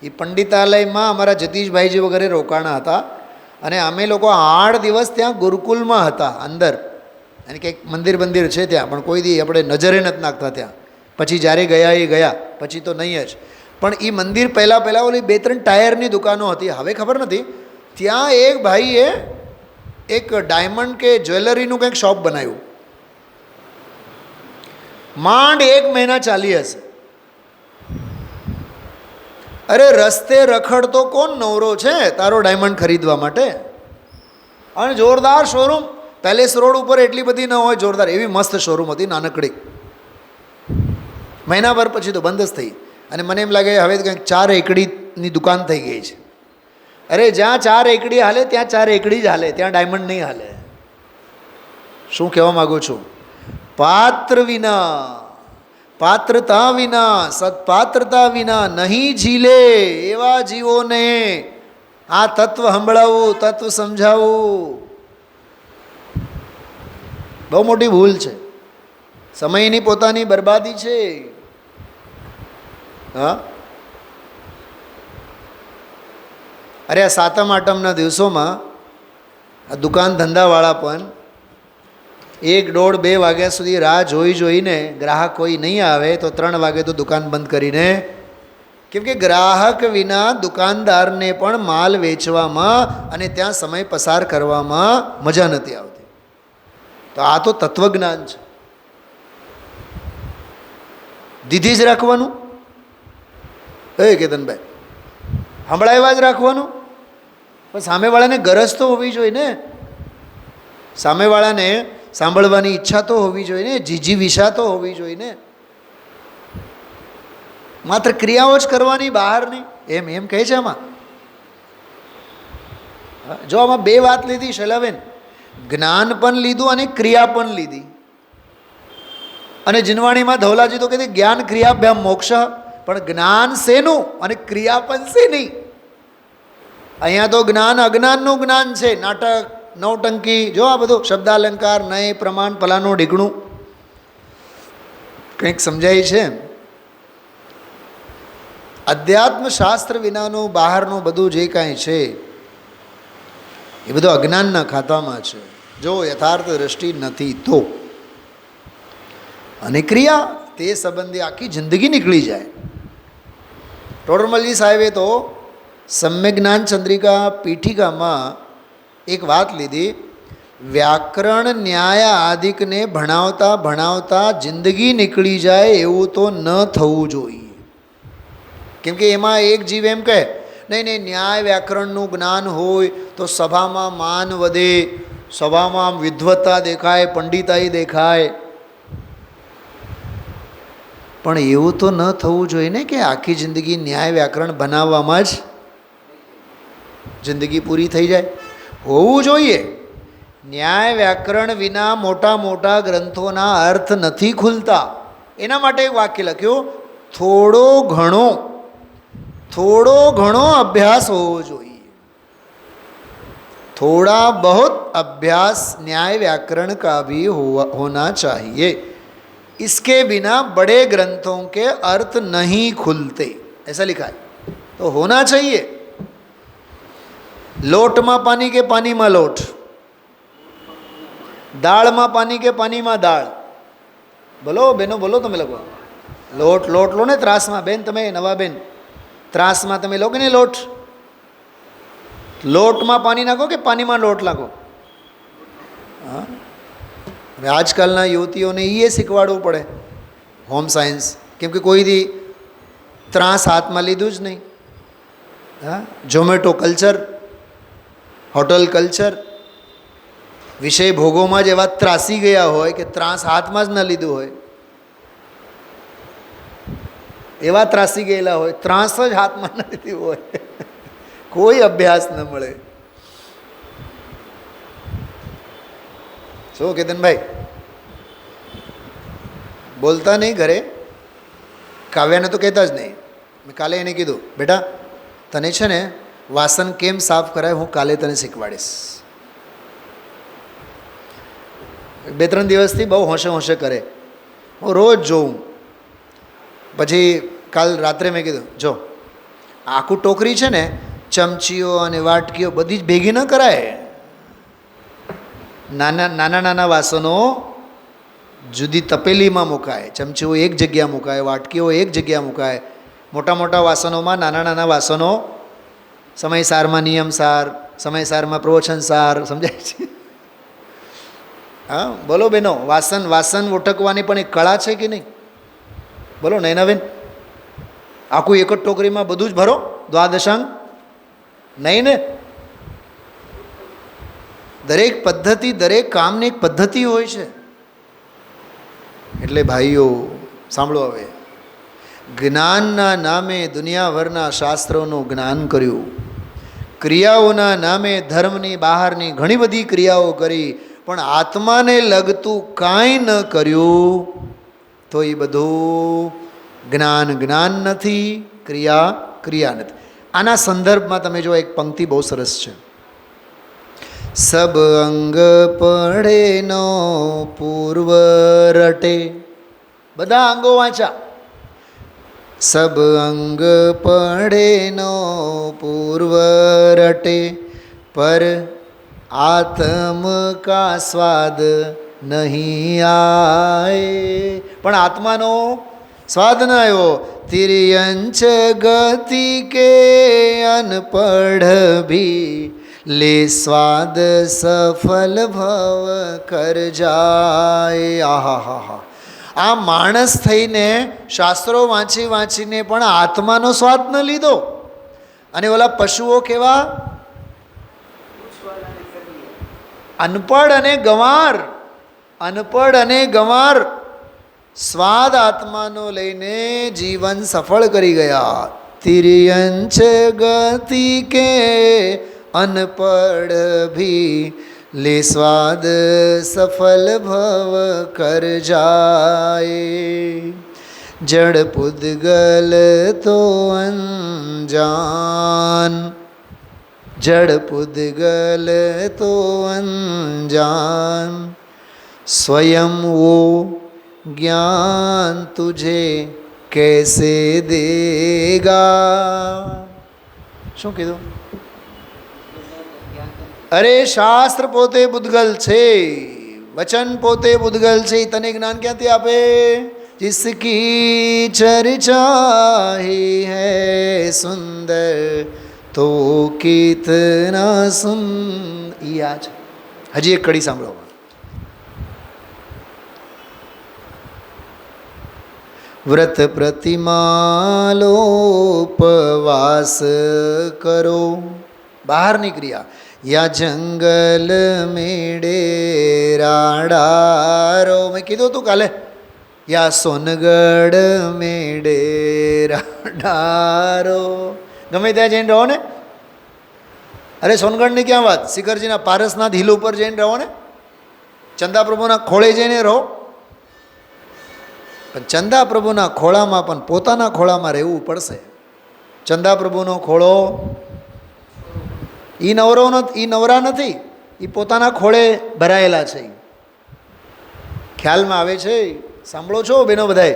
એ પંડિતાલયમાં અમારા જતીશભાઈજી વગેરે રોકાણા હતા અને અમે લોકો 8 દિવસ ત્યાં ગુરુકુલમાં હતા અંદર. અને કંઈક મંદિર છે ત્યાં, પણ કોઈ દી આપણે નજરે નથી નાખતા ત્યાં. પછી જ્યારે ગયા એ ગયા, પછી તો નહીં જ. પણ એ મંદિર પહેલાં ઓલી 2-3 ટાયરની દુકાનો હતી. હવે ખબર નથી. ત્યાં એક ભાઈએ એક ડાયમંડ કે જ્વેલરીનું કંઈક શોપ બનાવ્યું. માંડ 1 મહિના ચાલી હશે. અરે રસ્તે રખડતો કોણ નવરો છે તારો ડાયમંડ ખરીદવા માટે? અને જોરદાર શોરૂમ, પેલેસ રોડ ઉપર એટલી બધી ન હોય જોરદાર, એવી મસ્ત શોરૂમ હતી નાનકડી. મહિનાભર પછી તો બંધ જ થઈ. અને મને એમ લાગે હવે કંઈક 4 એકડીની દુકાન થઈ ગઈ છે. અરે જ્યાં 4 એકડી હાલે ત્યાં 4 એકડી જ હાલે, ત્યાં ડાયમંડ નહીં હાલે. શું કહેવા માગું છું? પાત્ર વિના, પાત્રતા વિના, સત્પાત્રતા વિના નહીં ઝીલે એવા જીવોને આ તત્વ સંભળાવવું, તત્વ સમજાવવું બહુ મોટી ભૂલ છે. સમયની પોતાની બરબાદી છે. હા, અરે આ 7મ 8મના દિવસોમાં આ દુકાન ધંધાવાળા પણ 1, 1:30, 2 વાગ્યા સુધી રાહ જોઈને ગ્રાહક કોઈ નહીં આવે તો 3 વાગે તો દુકાન બંધ કરીને, કેમ કે ગ્રાહક વિના દુકાનદારને પણ માલ વેચવામાં અને ત્યાં સમય પસાર કરવામાં મજા નથી આવતી. તો આ તો તત્વજ્ઞાન છે. દીધી જ રાખવાનું. કેતનભાઈ, સંભળાવ્યા જ રાખવાનું. પણ સામેવાળાને ગરજ તો હોવી જોઈએ ને, સામેવાળાને સાંભળવાની ઈચ્છા તો હોવી જોઈએ ને, જીજીવિષા તો હોવી જોઈએ ને. માત્ર ક્રિયાઓ જ કરવાની, બહાર નહીં. એમ કહે છે આમાં. જો આમાં 2 વાત લીધી શૈલાબેન, જ્ઞાન પણ લીધું અને ક્રિયા પણ લીધી. અને જીનવાણીમાં ધવલાજી તો કહે જ્ઞાન ક્રિયાભ્યામ મોક્ષ. પણ જ્ઞાન શેનું અને ક્રિયા પણ શેની? અહીંયા તો જ્ઞાન અજ્ઞાનનું જ્ઞાન છે. નાટક, નવટંકી, જો આ બધું શબ્દાલંકાર, નય, પ્રમાણ, પલાનું ઢીકણું કંઈક સમજાય છે. અધ્યાત્મ શાસ્ત્ર વિનાનું બહારનું બધું જે કાંઈ છે એ બધું અજ્ઞાનના ખાતામાં છે, જો યથાર્થ દૃષ્ટિ નથી તો. અને ક્રિયા તે સંબંધી આખી જિંદગી નીકળી જાય. ટોડરમલજી સાહેબે તો સમ્યક જ્ઞાન ચંદ્રિકા પીઠિકામાં એક વાત લીધી, વ્યાકરણ ન્યાય આદિકને ભણાવતા ભણાવતા જિંદગી નીકળી જાય એવું તો ન થવું જોઈએ. કેમ કે એમાં એક જીવ એમ કહે નહીં નહીં ન્યાય વ્યાકરણનું જ્ઞાન હોય તો સભામાં માન વધે, સભામાં આમ વિદ્વત્તા દેખાય, પંડિતાઈ દેખાય. પણ એવું તો ન થવું જોઈએ ને કે આખી જિંદગી ન્યાય વ્યાકરણ બનાવવામાં જ જિંદગી પૂરી થઈ જાય. હોવું જોઈએ. ન્યાય વ્યાકરણ વિના મોટા મોટા ગ્રંથોના અર્થ નથી ખુલતા. એના માટે એક વાક્ય લખ્યું, થોડો ઘણો અભ્યાસ હોવો જોઈએ. थोड़ा बहुत अभ्यास न्याय व्याकरण का भी होना चाहिए. इसके बिना बड़े ग्रंथों के अर्थ नहीं खुलते, ऐसा लिखा है. तो होना चाहिए. लोट में पानी के पानी में लोट, दाल में पानी के पानी में दाल. बोलो बेनो बोलो तमे लोग. लोट लोट लो ने ત્રાસ में बेन, तमे नवा बेन ત્રાસ में तमे लो कि नहीं लोट. लोट में पानी नाखो कि पानी में लोट लागो. हाँ, આજકાલના યુવતીઓને એ શીખવાડવું પડે હોમ સાયન્સ, કેમ કે કોઈ દી ત્રાસ હાથમાં લીધું જ નહીં. હા, ઝોમેટો કલ્ચર, હોટલ કલ્ચર, વિષય ભોગોમાં જ એવા ત્રાસી ગયા હોય કે ત્રાસ હાથમાં જ ન લીધું હોય, એવા ત્રાસી ગયેલા હોય, ત્રાસ જ હાથમાં ન લીધું હોય, કોઈ અભ્યાસ ન મળે. શું કેતનભાઈ બોલતા નહીં ઘરે? કાવ્યાને તો કહેતા જ નહીં. મેં કાલે એને કીધું, બેટા તને છે ને વાસણ કેમ સાફ કરાય હું કાલે તને શીખવાડીશ. 2-3 દિવસથી બહુ હોંશે હોંશે કરે, હું રોજ જોઉં. પછી કાલ રાત્રે મેં કીધું, જો આખું ટોકરી છે ને ચમચીઓ અને વાટકીઓ બધી જ ભેગી ન કરાય. નાના વાસણો જુદી તપેલીમાં મુકાય, ચમચીઓ એક જગ્યા મુકાય, વાટકીઓ એક જગ્યા મુકાય. મોટા વાસણોમાં નાના વાસણો સમયસારમાં નિયમસાર, સમયસારમાં પ્રવચનસાર, સમજાય છે? હા બોલો બેનો, વાસણ ઉટકવાની પણ એક કળા છે કે નહીં? બોલો નૈનાબેન, આખું એક જ ટોકરીમાં બધું જ ભરો દ્વાદશાંગ? નહીં ને. દરેક પદ્ધતિ, દરેક કામની એક પદ્ધતિ હોય છે. એટલે ભાઈઓ સાંભળો, હવે જ્ઞાનના નામે દુનિયાભરના શાસ્ત્રોનું જ્ઞાન કર્યું, ક્રિયાઓના નામે ધર્મની બહારની ઘણી બધી ક્રિયાઓ કરી, પણ આત્માને લગતું કાંઈ ન કર્યું, તો એ બધું જ્ઞાન નથી, ક્રિયા નથી. આના સંદર્ભમાં તમે જો એક પંક્તિ બહુ સરસ છે. સબ અંગ પડે નો પૂર્વ રટે. બધા અંગો વાંચા. સબ અંગ પડે નો પૂર્વ રટે, પર આત્મ કા સ્વાદ નહીં આય. પણ આત્માનો સ્વાદ ન આવ્યો. તિર્યંચ ગતિ કે અનપઢ ભી લે સ્વાદ સફલ ભવ કર જાય. આહા હા હા. આ માણસ થઈને શાસ્ત્રો વાંચીને પણ આત્માનો સ્વાદ ન લીધો. અને ઓલા પશુઓ કેવા અનપઢ અને ગંવાર સ્વાદ આત્માનો લઈને જીવન સફળ કરી ગયા. તિર્યંચ ગતિ કે અનપढ़ भी ले स्वाद सफल भव कर जाए. जड़ पुद्गल तो अनजान, जड़ पुद्गल तो अनजान, स्वयं वो ज्ञान तुझे कैसे देगा. શું કીધું? અરે શાસ્ત્ર પોતે પૂતગલ છે, વચન પોતે પૂતગલ છે, તને જ્ઞાન ક્યાંથી આપે? जिसकी चर्चा ही है सुंदर तो कितना सुन. ઈ આ છે. હજી એક કડી સાંભળો. વ્રત પ્રતિમાલો ઉપવાસ કરો, બહારની ક્રિયા. યા જંગલ મેળે રાડારો, મેં કીધું તું કાલે. યા સોનગઢ મેળે રાડારો, ગમે ત્યાં જઈને રહો ને. અરે સોનગઢની ક્યાં વાત, શિખરજીના પારસનાથ હિલ ઉપર જઈને રહો ને, ચંદા પ્રભુના ખોળે જઈને રહો. પણ ચંદા પ્રભુના ખોળામાં પણ પોતાના ખોળામાં રહેવું પડશે. ચંદા પ્રભુનો ખોળો એ નવરા નથી, એ પોતાના ખોળે ભરાયેલા છે. ખ્યાલમાં આવે છે? સાંભળો છો બેનો બધાએ?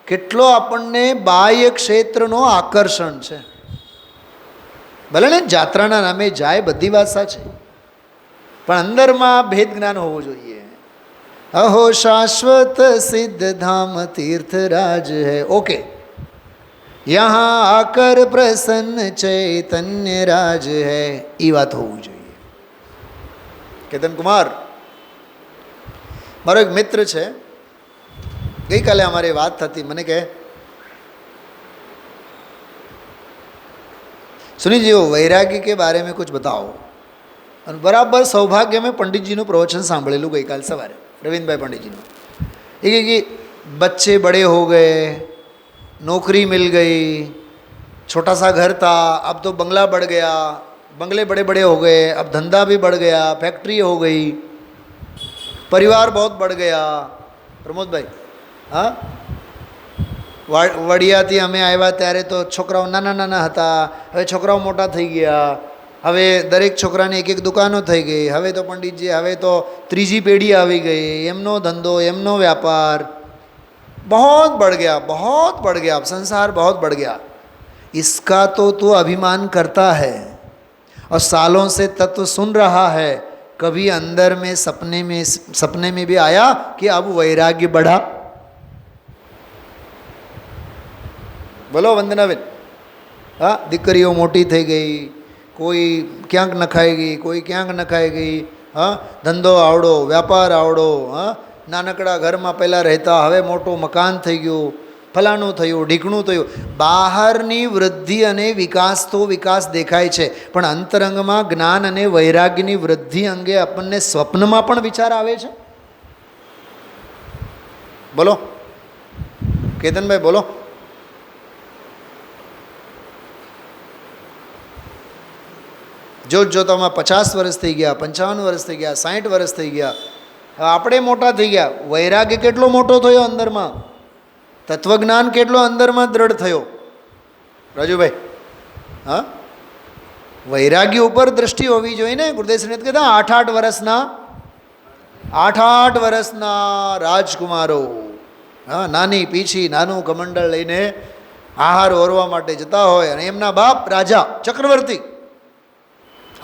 કેટલો આપણને બાહ્ય ક્ષેત્રનો આકર્ષણ છે. ભલે ને જાત્રાના નામે જાય, બધી વાત સાચી, પણ અંદરમાં ભેદ જ્ઞાન હોવું જોઈએ. અહો શાશ્વત સિદ્ધ ધામ તીર્થરાજ હૈ, ઓકે. યહાં આકર પ્રસન્ન ચૈતન્ય રાજ હૈ, એ વાત હોવું જોઈએ. કેતન કુમાર મારો એક મિત્ર છે, ગઈકાલે અમારી વાત થતી, મને કહે सुनी जी वो वैराग्य के बारे में कुछ बताओ. और बराबर सौभाग्य में पंडित जी નું પ્રવચન સાંભળેલું ગઈકાલ સવારે, रविंद्र पंडित जी ने. ये कि बच्चे बड़े हो गए, नौकरी मिल गई, छोटा सा घर था, अब तो बंगला बढ़ गया, बंगले बड़े बड़े हो गए, अब धंधा भी बढ़ गया, फैक्ट्री हो गई, परिवार बहुत बढ़ गया. प्रमोद भाई, हाँ, વડિયાથી અમે આવ્યા ત્યારે તો છોકરાઓ નાના નાના હતા, હવે છોકરાઓ મોટા થઈ ગયા, હવે દરેક છોકરાની એક એક દુકાનો થઈ ગઈ. હવે તો પંડિતજી, હવે તો ત્રીજી પેઢી આવી ગઈ, એમનો ધંધો, એમનો व्यापार बहुत बढ़ गया, बहुत बढ़ गया, अब संसार बहुत बढ़ गया. इसका तो तू अभिमान करता है और सालों से तत्व सुन रहा है. कभी अंदर में सपने में भी आया कि अब वैराग्य बढ़ा? બોલો વંદનાબેન. હા, દીકરીઓ મોટી થઈ ગઈ, કોઈ ક્યાંક નખાઈ ગઈ, કોઈ ક્યાંક નખાઈ ગઈ. હા, ધંધો આવડો, વ્યાપાર આવડો, હા, નાનકડા ઘરમાં પહેલાં રહેતા, હવે મોટું મકાન થઈ ગયું, ફલાણું થયું, ઢીકણું થયું. બહારની વૃદ્ધિ અને વિકાસ તો વિકાસ દેખાય છે, પણ અંતરંગમાં જ્ઞાન અને વૈરાગ્યની વૃદ્ધિ અંગે આપણને સ્વપ્નમાં પણ વિચાર આવે છે. બોલો કેતનભાઈ, બોલો. જોતજોતામાં 50 વર્ષ થઈ ગયા, 55 વર્ષ થઈ ગયા, 60 વર્ષ થઈ ગયા, આપણે મોટા થઈ ગયા. વૈરાગ્ય કેટલો મોટો થયો અંદરમાં, તત્વજ્ઞાન કેટલો અંદરમાં દ્રઢ થયો. રાજુભાઈ, હા, વૈરાગ્ય ઉપર દ્રષ્ટિ હોવી જોઈએ ને. ગુરુદેવ શ્રી કહેતા 8 વર્ષના રાજકુમારો, હા, નાની પીછી નાનું કમંડળ લઈને આહાર ઓરવા માટે જતા હોય, અને એમના બાપ રાજા ચક્રવર્તી,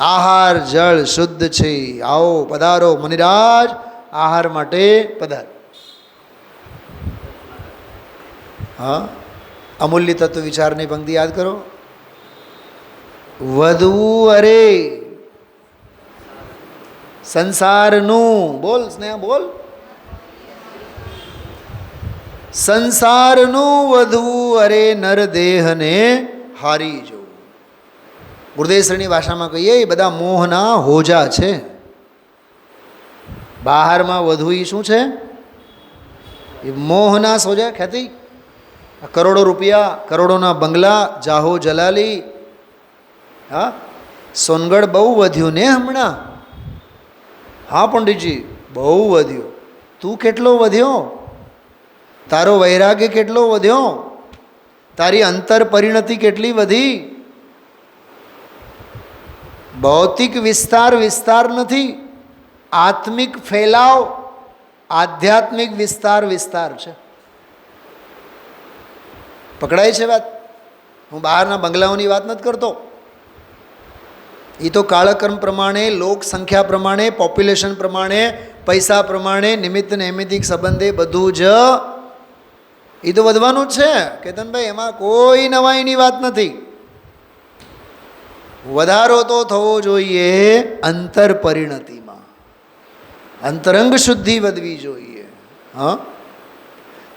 આહાર જળ શુદ્ધ છે, આવો પધારો મુનિરાજ, આહાર માટે પધાર. હા, અમૂલ્ય તત્વ વિચારની પંક્તિ યાદ કરો. વધવું અરે સંસારનું, બોલ સ્નેહ, બોલ. સંસારનું વધવું અરે નરદેહને હારી જો. ગુરુદેવશ્રીની ભાષામાં કહીએ, એ બધા મોહના હોજા છે. બહારમાં વધુ એ શું છે? એ મોહના સોજા, ખ્યાતિ, કરોડો રૂપિયા, કરોડોના બંગલા, જાહો જલાલી. હા, સોનગઢ બહુ વધ્યું ને હમણાં. હા પંડિતજી, બહુ વધ્યું. તું કેટલો વધ્યો? તારો વૈરાગ્ય કેટલો વધ્યો? તારી અંતર પરિણતિ કેટલી વધી? ભૌતિક વિસ્તાર નથી, આત્મિક ફેલાવ આધ્યાત્મિક વિસ્તાર છે. પકડાય છે વાત? હું બહારના બંગલાઓની વાત નથી કરતો. એ તો કાળકર્મ પ્રમાણે, લોક સંખ્યા પ્રમાણે, પોપ્યુલેશન પ્રમાણે, પૈસા પ્રમાણે, નિમિત્ત નૈમિતિક સંબંધે બધું જ એ તો વધવાનું જ છે કેતનભાઈ, એમાં કોઈ નવાઈની વાત નથી. વધારો તો થવો જોઈએ અંતર પરિણતિમાં, અંતરંગ શુદ્ધિ વધવી જોઈએ. હા,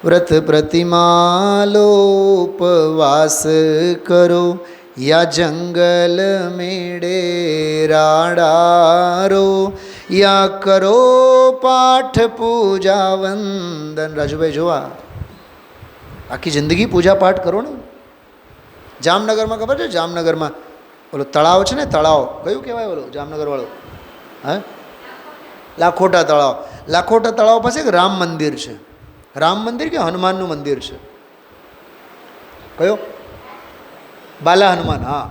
વ્રત પ્રતિમાલો ઉપવાસ કરો, યા જંગલ મેળે રાડારો, યા કરો પાઠ પૂજા વંદન. રાજુભાઈ જોવા આખી જિંદગી પૂજા પાઠ કરો ને. જામનગરમાં ખબર છે, જામનગરમાં ઓલો તળાવ છે ને, તળાવ કયું કહેવાય ઓલો જામનગર વાળો? હા, લાખોટા તળાવ. લાખોટા તળાવ પાસે એક રામ મંદિર છે. રામ મંદિર કે હનુમાનનું મંદિર છે? કયો? બાલા હનુમાન. હા,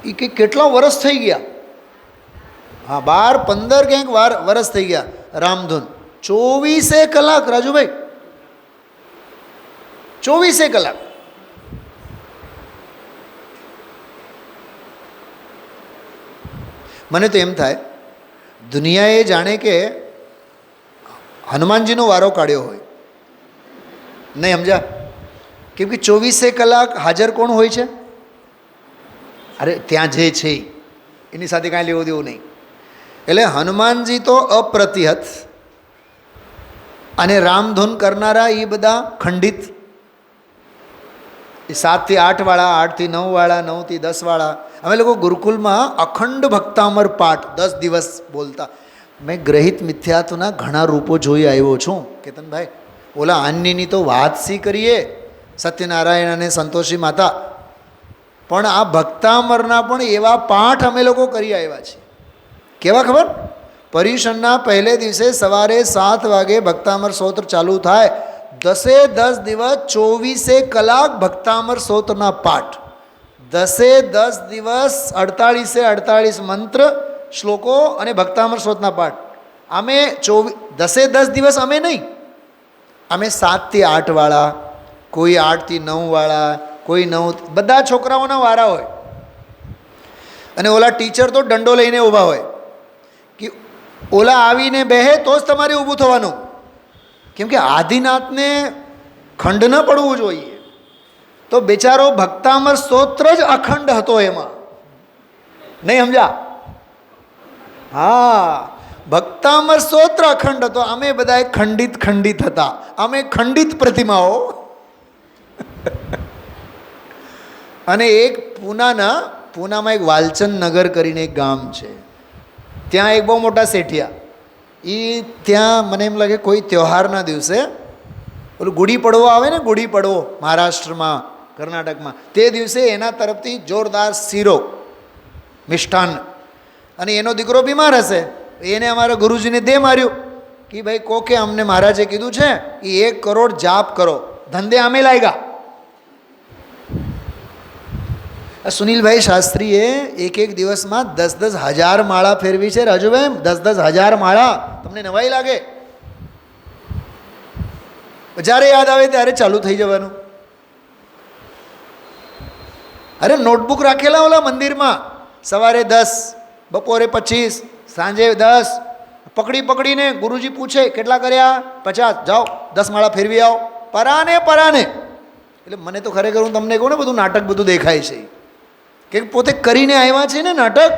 એ કંઈક કેટલા વર્ષ થઈ ગયા? હા, 12-15 ક્યાંક વર્ષ થઈ ગયા. રામધૂન 24 કલાક. રાજુભાઈ 24 કલાક. મને તો એમ થાય દુનિયાએ જાણે કે હનુમાનજીનો વારો કાઢ્યો હોય. નહીં સમજ્યા? કેમ કે 24 કલાક હાજર કોણ હોય છે? અરે ત્યાં જે છે એની સાથે કાંઈ લેવું દેવું નહીં. એટલે હનુમાનજી તો અપ્રતિહત, અને રામધૂન કરનારા એ બધા ખંડિત. એ 7 થી 8 વાળા, 8 થી 9 વાળા, 9 થી 10 વાળા. અમે લોકો ગુરુકુલમાં અખંડ ભક્તામર પાઠ 10 દિવસ બોલતા. મેં ગ્રહિત મિથ્યાત્વના ઘણા રૂપો જોઈ આવ્યો છું કેતનભાઈ. ઓલા આનની તો વાત સી કરીએ, સત્યનારાયણ અને સંતોષી માતા, પણ આ ભક્તામરના પણ એવા પાઠ અમે લોકો કરી આવ્યા છીએ. કેવા ખબર? પર્યુષણના પહેલે દિવસે સવારે 7 વાગે ભક્તામર સ્તોત્ર ચાલુ થાય. 10 દિવસ 24 કલાક ભક્તામર સ્તોત્રના પાઠ. 10 દિવસ 48 મંત્ર, શ્લોકો અને ભક્તામર સ્તોત્રના પાઠ. અમે 10 દિવસ અમે નહીં, અમે 7 થી 8 વાળા, કોઈ 8 થી 9 વાળા, કોઈ 9, બધા છોકરાઓના વારા હોય. અને ઓલા ટીચર તો દંડો લઈને ઊભા હોય કે ઓલા આવીને બેહે તો જ તમારે ઊભું થવાનું. કેમ કે આદિનાથને ખંડ ન પડવું જોઈએ. તો બેચારો ભક્તામર સ્તોત્ર જ અખંડ હતો એમાં. નહીં સમજ્યા? હા, ભક્તામર સ્તોત્ર અખંડ હતો. અમે બધા ખંડિત હતા. અમે ખંડિત પ્રતિમાઓ. અને એક પૂનામાં એક વાલચંદ નગર કરીને એક ગામ છે. ત્યાં એક બહુ મોટા શેઠિયા, એ ત્યાં મને એમ લાગે કોઈ તહેવારના દિવસે ઓલું ગુડી પડવો આવે ને, ગુડી પડવો મહારાષ્ટ્રમાં, કર્ણાટકમાં, તે દિવસે એના તરફથી જોરદાર શીરો મિષ્ટાન, અને એનો દીકરો બીમાર હશે, એને અમારા ગુરુજીને દે માર્યું કે ભાઈ કોકે અમને મહારાજે કીધું છે એ 1 કરોડ જાપ કરો, ધંધે અમે લાગ્યા. સુનિલભાઈ શાસ્ત્રીએ એક દિવસમાં 10 હજાર માળા ફેરવી છે. રાજુભાઈ 10 હજાર માળા. તમને નવાઈ લાગે? જ્યારે યાદ આવે ત્યારે ચાલુ થઈ જવાનું. અરે નોટબુક રાખેલા ઓલા મંદિરમાં, સવારે 10, બપોરે 25, સાંજે 10, પકડીને ગુરુજી પૂછે કેટલા કર્યા? 50. જાઓ 10 માળા ફેરવી આવો. પરાને. એટલે મને તો ખરેખર હું તમને કહું ને, બધું નાટક બધું દેખાય છે કે પોતે કરીને આવ્યા છે ને નાટક.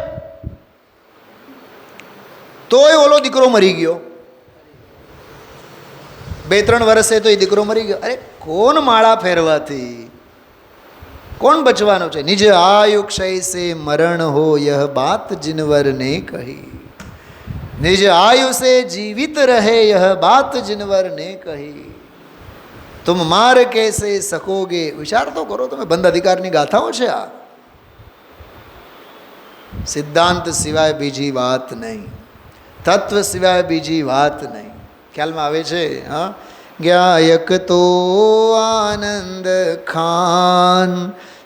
તોય ઓલો દીકરો મરી ગયો. 2-3 વર્ષે તો એ દીકરો મરી ગયો. અરે કોણ માળા ફેરવાથી કોણ બચવાનો છે? નિજ આયુ ક્ષય સે મરણ હો યહ બાત जिनवर ने कही, निज आयु से जीवित रहे यह बात जिनवर ने कही, तुम मार कैसे सकोगे. વિચાર તો કરો તમે. બંધ અધિકારની ગાથાઓ છે આ. સિદ્ધાંત સિવાય બીજી વાત નહીં, તત્વ સિવાય બીજી વાત નહીં. ખ્યાલમાં આવે છે? હા, જ્ઞાયક તો આનંદ ખાન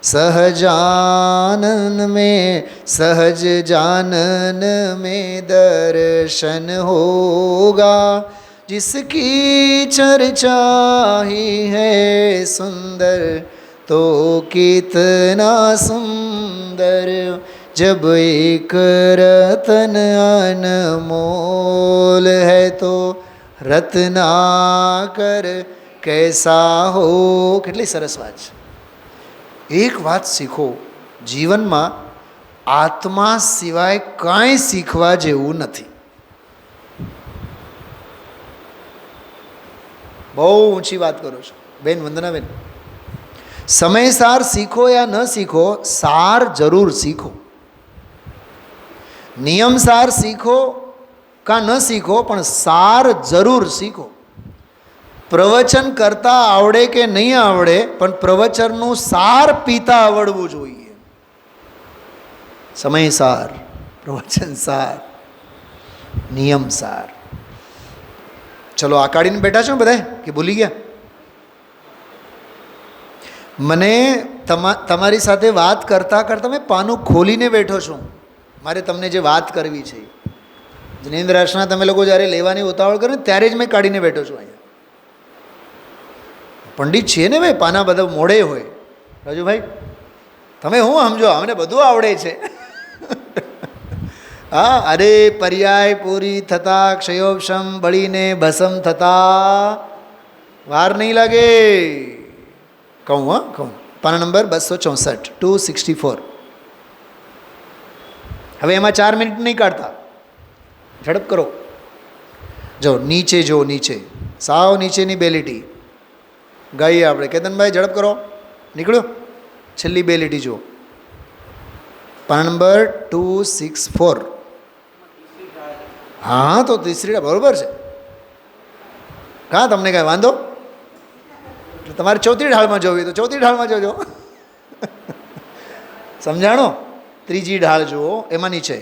સહજાનન में सहज जानन में दर्शन होगा, जिसकी चर्चा ही है सुंदर तो कितना सुंदर जब एक रतन अनमोल है तो रत्नाकर कैसा हो. કેટલી સરસ વાત છે. એક વાત શીખો, જીવનમાં આત્મા સિવાય કાંઈ શીખવા જેવું નથી. બહુ ઊંચી વાત કરો છો બેન વંદનાબેન. સમયસાર શીખો યા ન શીખો, સાર જરૂર શીખો. નિયમસાર શીખો કાં ન શીખો, પણ સાર જરૂર શીખો. પ્રવચન કરતા આવડે કે નહીં આવડે, પણ પ્રવચનનું સાર પીતા આવડવું જોઈએ. સમયસાર, પ્રવચન સાર, નિયમ સાર. ચલો આ કાઢીને બેઠા છો બધા કે ભૂલી ગયા? મને તમારી સાથે વાત કરતાં કરતાં મેં પાનું ખોલીને બેઠો છું. મારે તમને જે વાત કરવી છે, જિનેન્દ્ર આસના તમે લોકો જ્યારે લેવાની ઉતાવળ કરો ને ત્યારે જ મેં કાઢીને બેઠો છું. અહીંયા પંડિત છીએ ને ભાઈ, પાના બધા મોડે હોય. રાજુભાઈ તમે હું સમજો, અમને બધું આવડે છે. હા, અરે પર્યાય પૂરી થતા ક્ષયોપશમ બળીને ભસમ થતા વાર નહીં લાગે. કહું કહું. પાના નંબર 264, 264. હવે એમાં 4 મિનિટ નહીં કાઢતા, ઝડપ કરો. જો નીચે, જો નીચે, સાવ નીચેની બે લીટી ગાઈએ આપણે. કેતનભાઈ ઝડપ કરો, નીકળ્યો. છેલ્લી બે લીટી જુઓ. પાના નંબર 264. હા, તો તીસરી બરોબર છે. કાં તમને કાંઈ વાંધો? તમારે ચોથી ઢાળમાં જોવી તો ચોથી ઢાળમાં જોજો. સમજાણો? ત્રીજી ઢાળ જુઓ, એમાં નીચે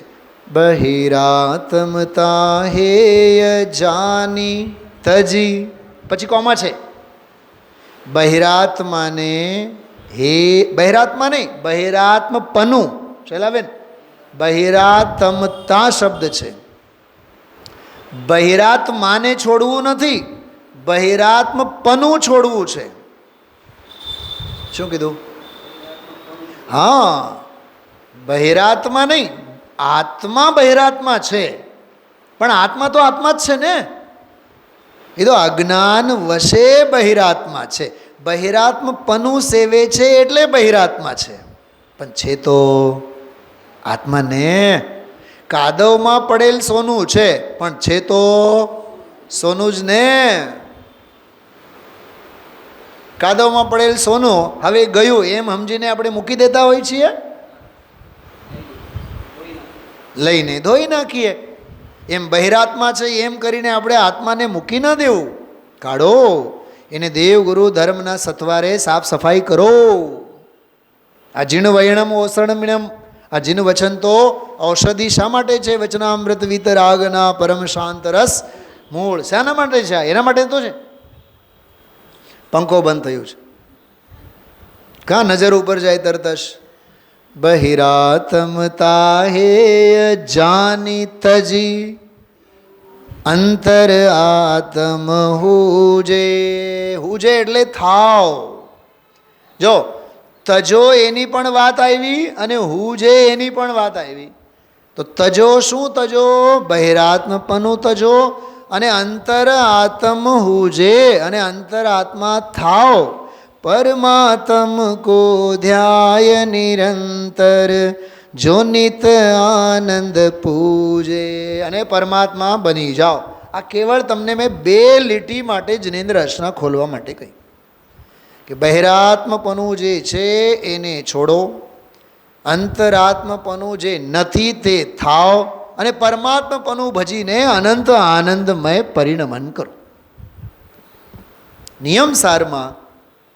બહિરાત્મતા હેય જાની તજી, પછી કોમા છે. બહિરાત્માને હે, બહિરાત્મા નહીં, બહિરાત્મપનું. શૈલાબેન, બહિરાત્મતા શબ્દ છે. બહિરાત્માને છોડવું નથી, બહિરાત્મપનું છોડવું છે. શું કીધું? હા, બહિરાત્મા નહીં, આત્મા બહિરાત્મા છે, પણ આત્મા તો આત્મા જ છે ને. એ તો અજ્ઞાન વશે બહિરાત્મા છે. બહિરાત્મપનું સેવે છે એટલે બહિરાત્મા છે, પણ છે તો આત્મા ને. કાદવમાં પડેલ સોનું છે, પણ છે તો સોનું જ ને. કાદવમાં પડેલ સોનું હવે ગયું એમ સમજીને આપણે મૂકી દેતા હોય છીએ, લઈને ધોઈ નાખીએ. એમ બહિરાત્મા છે એમ કરીને આપણે આત્માને મૂકી ન દેવું. કાઢો એને, દેવ ગુરુ ધર્મના સથવારે સાફ સફાઈ કરો. આ જીણ વૈણમ ઓસણમિણમ, આ જીન વચન તો ઔષધિ શા માટે છે? વચનામૃત વિતરાગના પરમ શાંત રસ મૂળ. શાના માટે છે? એના માટે તો છે. પંખો બંધ થયું છે, કાં નજર ઉપર જાય તરત જ. બહિરાત્મતા હેય જાની તજી અંતર આત્મ હુજે. હુજે એટલે થાવ. જો તજો એની પણ વાત આવી અને હુજે એની પણ વાત આવી. તો તજો શું? તજો બહિરાત્મપનું તજો, અને અંતર આત્મ હુજે, અને અંતર આત્મા થાવ. પરમાત્મ કો ધ્યાય નિરંતર જો નિત આનંદ પૂજે, અને પરમાત્મા બની જાઓ. આ કેવળ તમને મેં 2 લીટી માટે જિનેન્દ્ર આસના ખોલવા માટે કહી કે બહિરાત્મપનું જે છે એને છોડો, અંતરાત્મપનું જે નથી તે થાવ, અને પરમાત્મપનું ભજીને અનંત આનંદમય પરિણમન કરો. નિયમસારમાં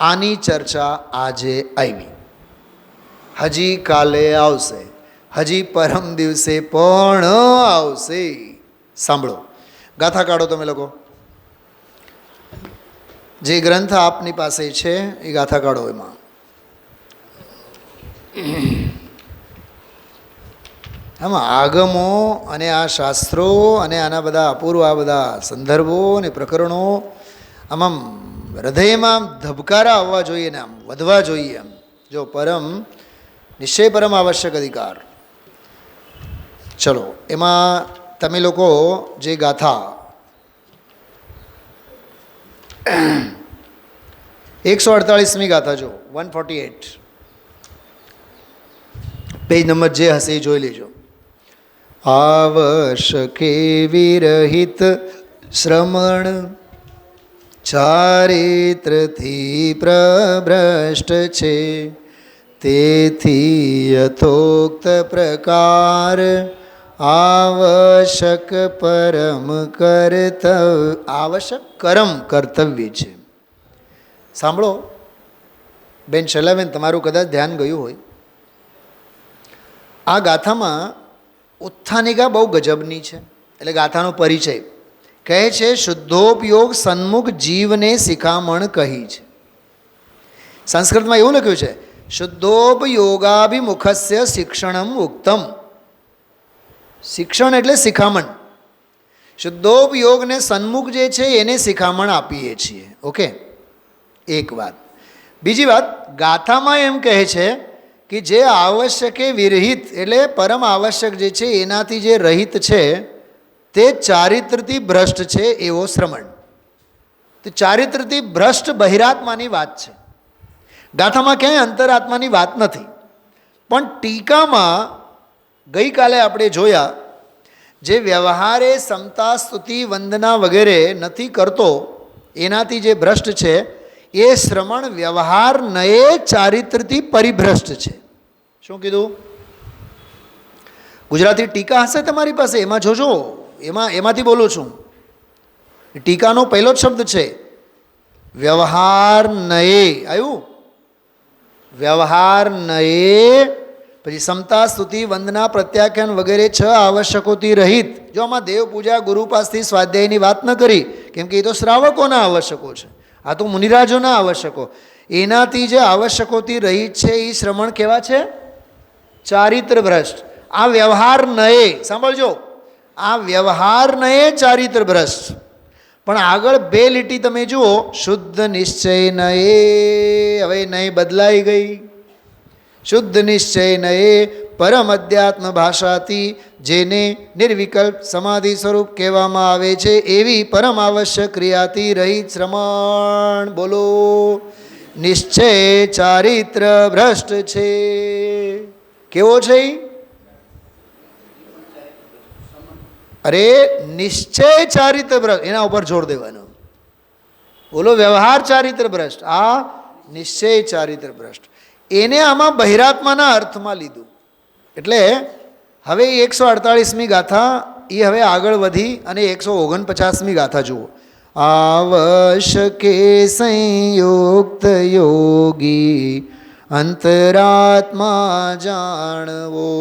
આની ચર્ચા આજે આવી, હજી કાલે આવશે, હજી પરમ દિવસે પણ આવશે. સાંભળો, ગાથા કાઢો તમે લોકો. જે ગ્રંથ આપની પાસે છે એ ગાથા કાઢો. એમાં આમાં આગમો અને આ શાસ્ત્રો અને આના બધા અપૂર્વ આ બધા સંદર્ભો અને પ્રકરણો આમાં હૃદયમાં ધબકારા આવવા જોઈએ ને આમ વધવા જોઈએ. આમ જો પરમ નિશ્ચય પરમ આવશ્યક અધિકાર. ચલો એમાં તમે લોકો જે ગાથા 148મી ગાથા જો 148 પેજ નંબર જે હશે એ જોઈ લેજો. આવશ્યકે વિરહિત શ્રમણ ચારિત્રથી પ્રભ્રષ્ટ છે, તેથી યથોક્ત પ્રકાર આવશ્યક પરમ આવશ્યક કરમ કર્તવ્ય છે. સાંભળો બેન શૈલાબેન, તમારું કદાચ ધ્યાન ગયું હોય, આ ગાથામાં ઉત્થાનિકા બહુ ગજબની છે. એટલે ગાથાનો પરિચય કહે છે, શુદ્ધોપયોગ સન્મુખ જીવને શિખામણ કહી છે. સંસ્કૃતમાં એવું લખ્યું છે, શુદ્ધોપયોગાભિમુખસ્ય શિક્ષણમ ઉક્તમ. શિક્ષણ એટલે શિખામણ. શુદ્ધોપયોગને સન્મુખ જે છે એને શિખામણ આપીએ છીએ. ઓકે, એક વાત. બીજી વાત, ગાથામાં એમ કહે છે કે જે આવશ્યકે વિરહિત એટલે પરમ આવશ્યક જે છે એનાથી જે રહિત છે તે ચારિત્રથી ભ્રષ્ટ છે એવો શ્રમણ. તે ચારિત્રથી ભ્રષ્ટ બહિરાત્માની વાત છે. ગાથામાં ક્યાંય અંતરાત્માની વાત નથી. પણ ટીકામાં ગઈકાલે આપણે જોયા, જે વ્યવહારે સમતા સ્તુતિ વંદના વગેરે નથી કરતો એનાથી જે ભ્રષ્ટ છે એ શ્રમણ વ્યવહાર નયે ચારિત્રથી પરિભ્રષ્ટ છે. શું કીધું? ગુજરાતી ટીકા હશે તમારી પાસે, એમાં જોજો, એમાંથી બોલું છું. ટીકાનો પહેલો જ શબ્દ છે વ્યવહાર નયે. આવ્યું? વ્યવહાર નયે, પછી સમતા સ્તુતિ વંદના પ્રત્યાખ્યાન વગેરે 6 આવશ્યકોથી રહિત. જો આમાં દેવ પૂજા ગુરુ પાસથી સ્વાધ્યાયની વાત ન કરી, કેમ કે એ તો શ્રાવકોના આવશ્યકો છે, આ તો મુનિરાજોના આવશ્યકો. એનાથી જે આવશ્યકોથી રહિત છે એ શ્રમણ કેવા છે? ચારિત્ર ભ્રષ્ટ. આ વ્યવહાર નયે, સાંભળજો, આ વ્યવહાર નયે ચારિત્ર ભ્રષ્ટ. પણ આગળ 2 લીટી તમે જુઓ, શુદ્ધ નિશ્ચય નયે. હવે નય બદલાઈ ગઈ. શુદ્ધ નિશ્ચય નયે પરમ અધ્યાત્મ ભાષાથી જેને નિર્વિકલ્પ સમાધિ સ્વરૂપ કહેવામાં આવે છે એવી પરમ આવશ્યક ક્રિયાથી રહિત શ્રમણ. બોલો, નિશ્ચય ચારિત્ર ભ્રષ્ટ છે. કેવો છે? અરે નિશ્ચય ચારિત્ર ભ્રષ્ટ, એના ઉપર જોર દેવાનું. બોલો, વ્યવહાર ચારિત્ર ભ્રષ્ટ, આ નિશ્ચય ચારિત્ર ભ્રષ્ટ. એને આમાં બહિરાત્માના અર્થમાં લીધું. એટલે હવે 148મી ગાથા એ હવે આગળ વધી અને 149મી ગાથા જુઓ. આવશ્યકે સંયુક્ત યોગી અંતરાત્મા જાણવો,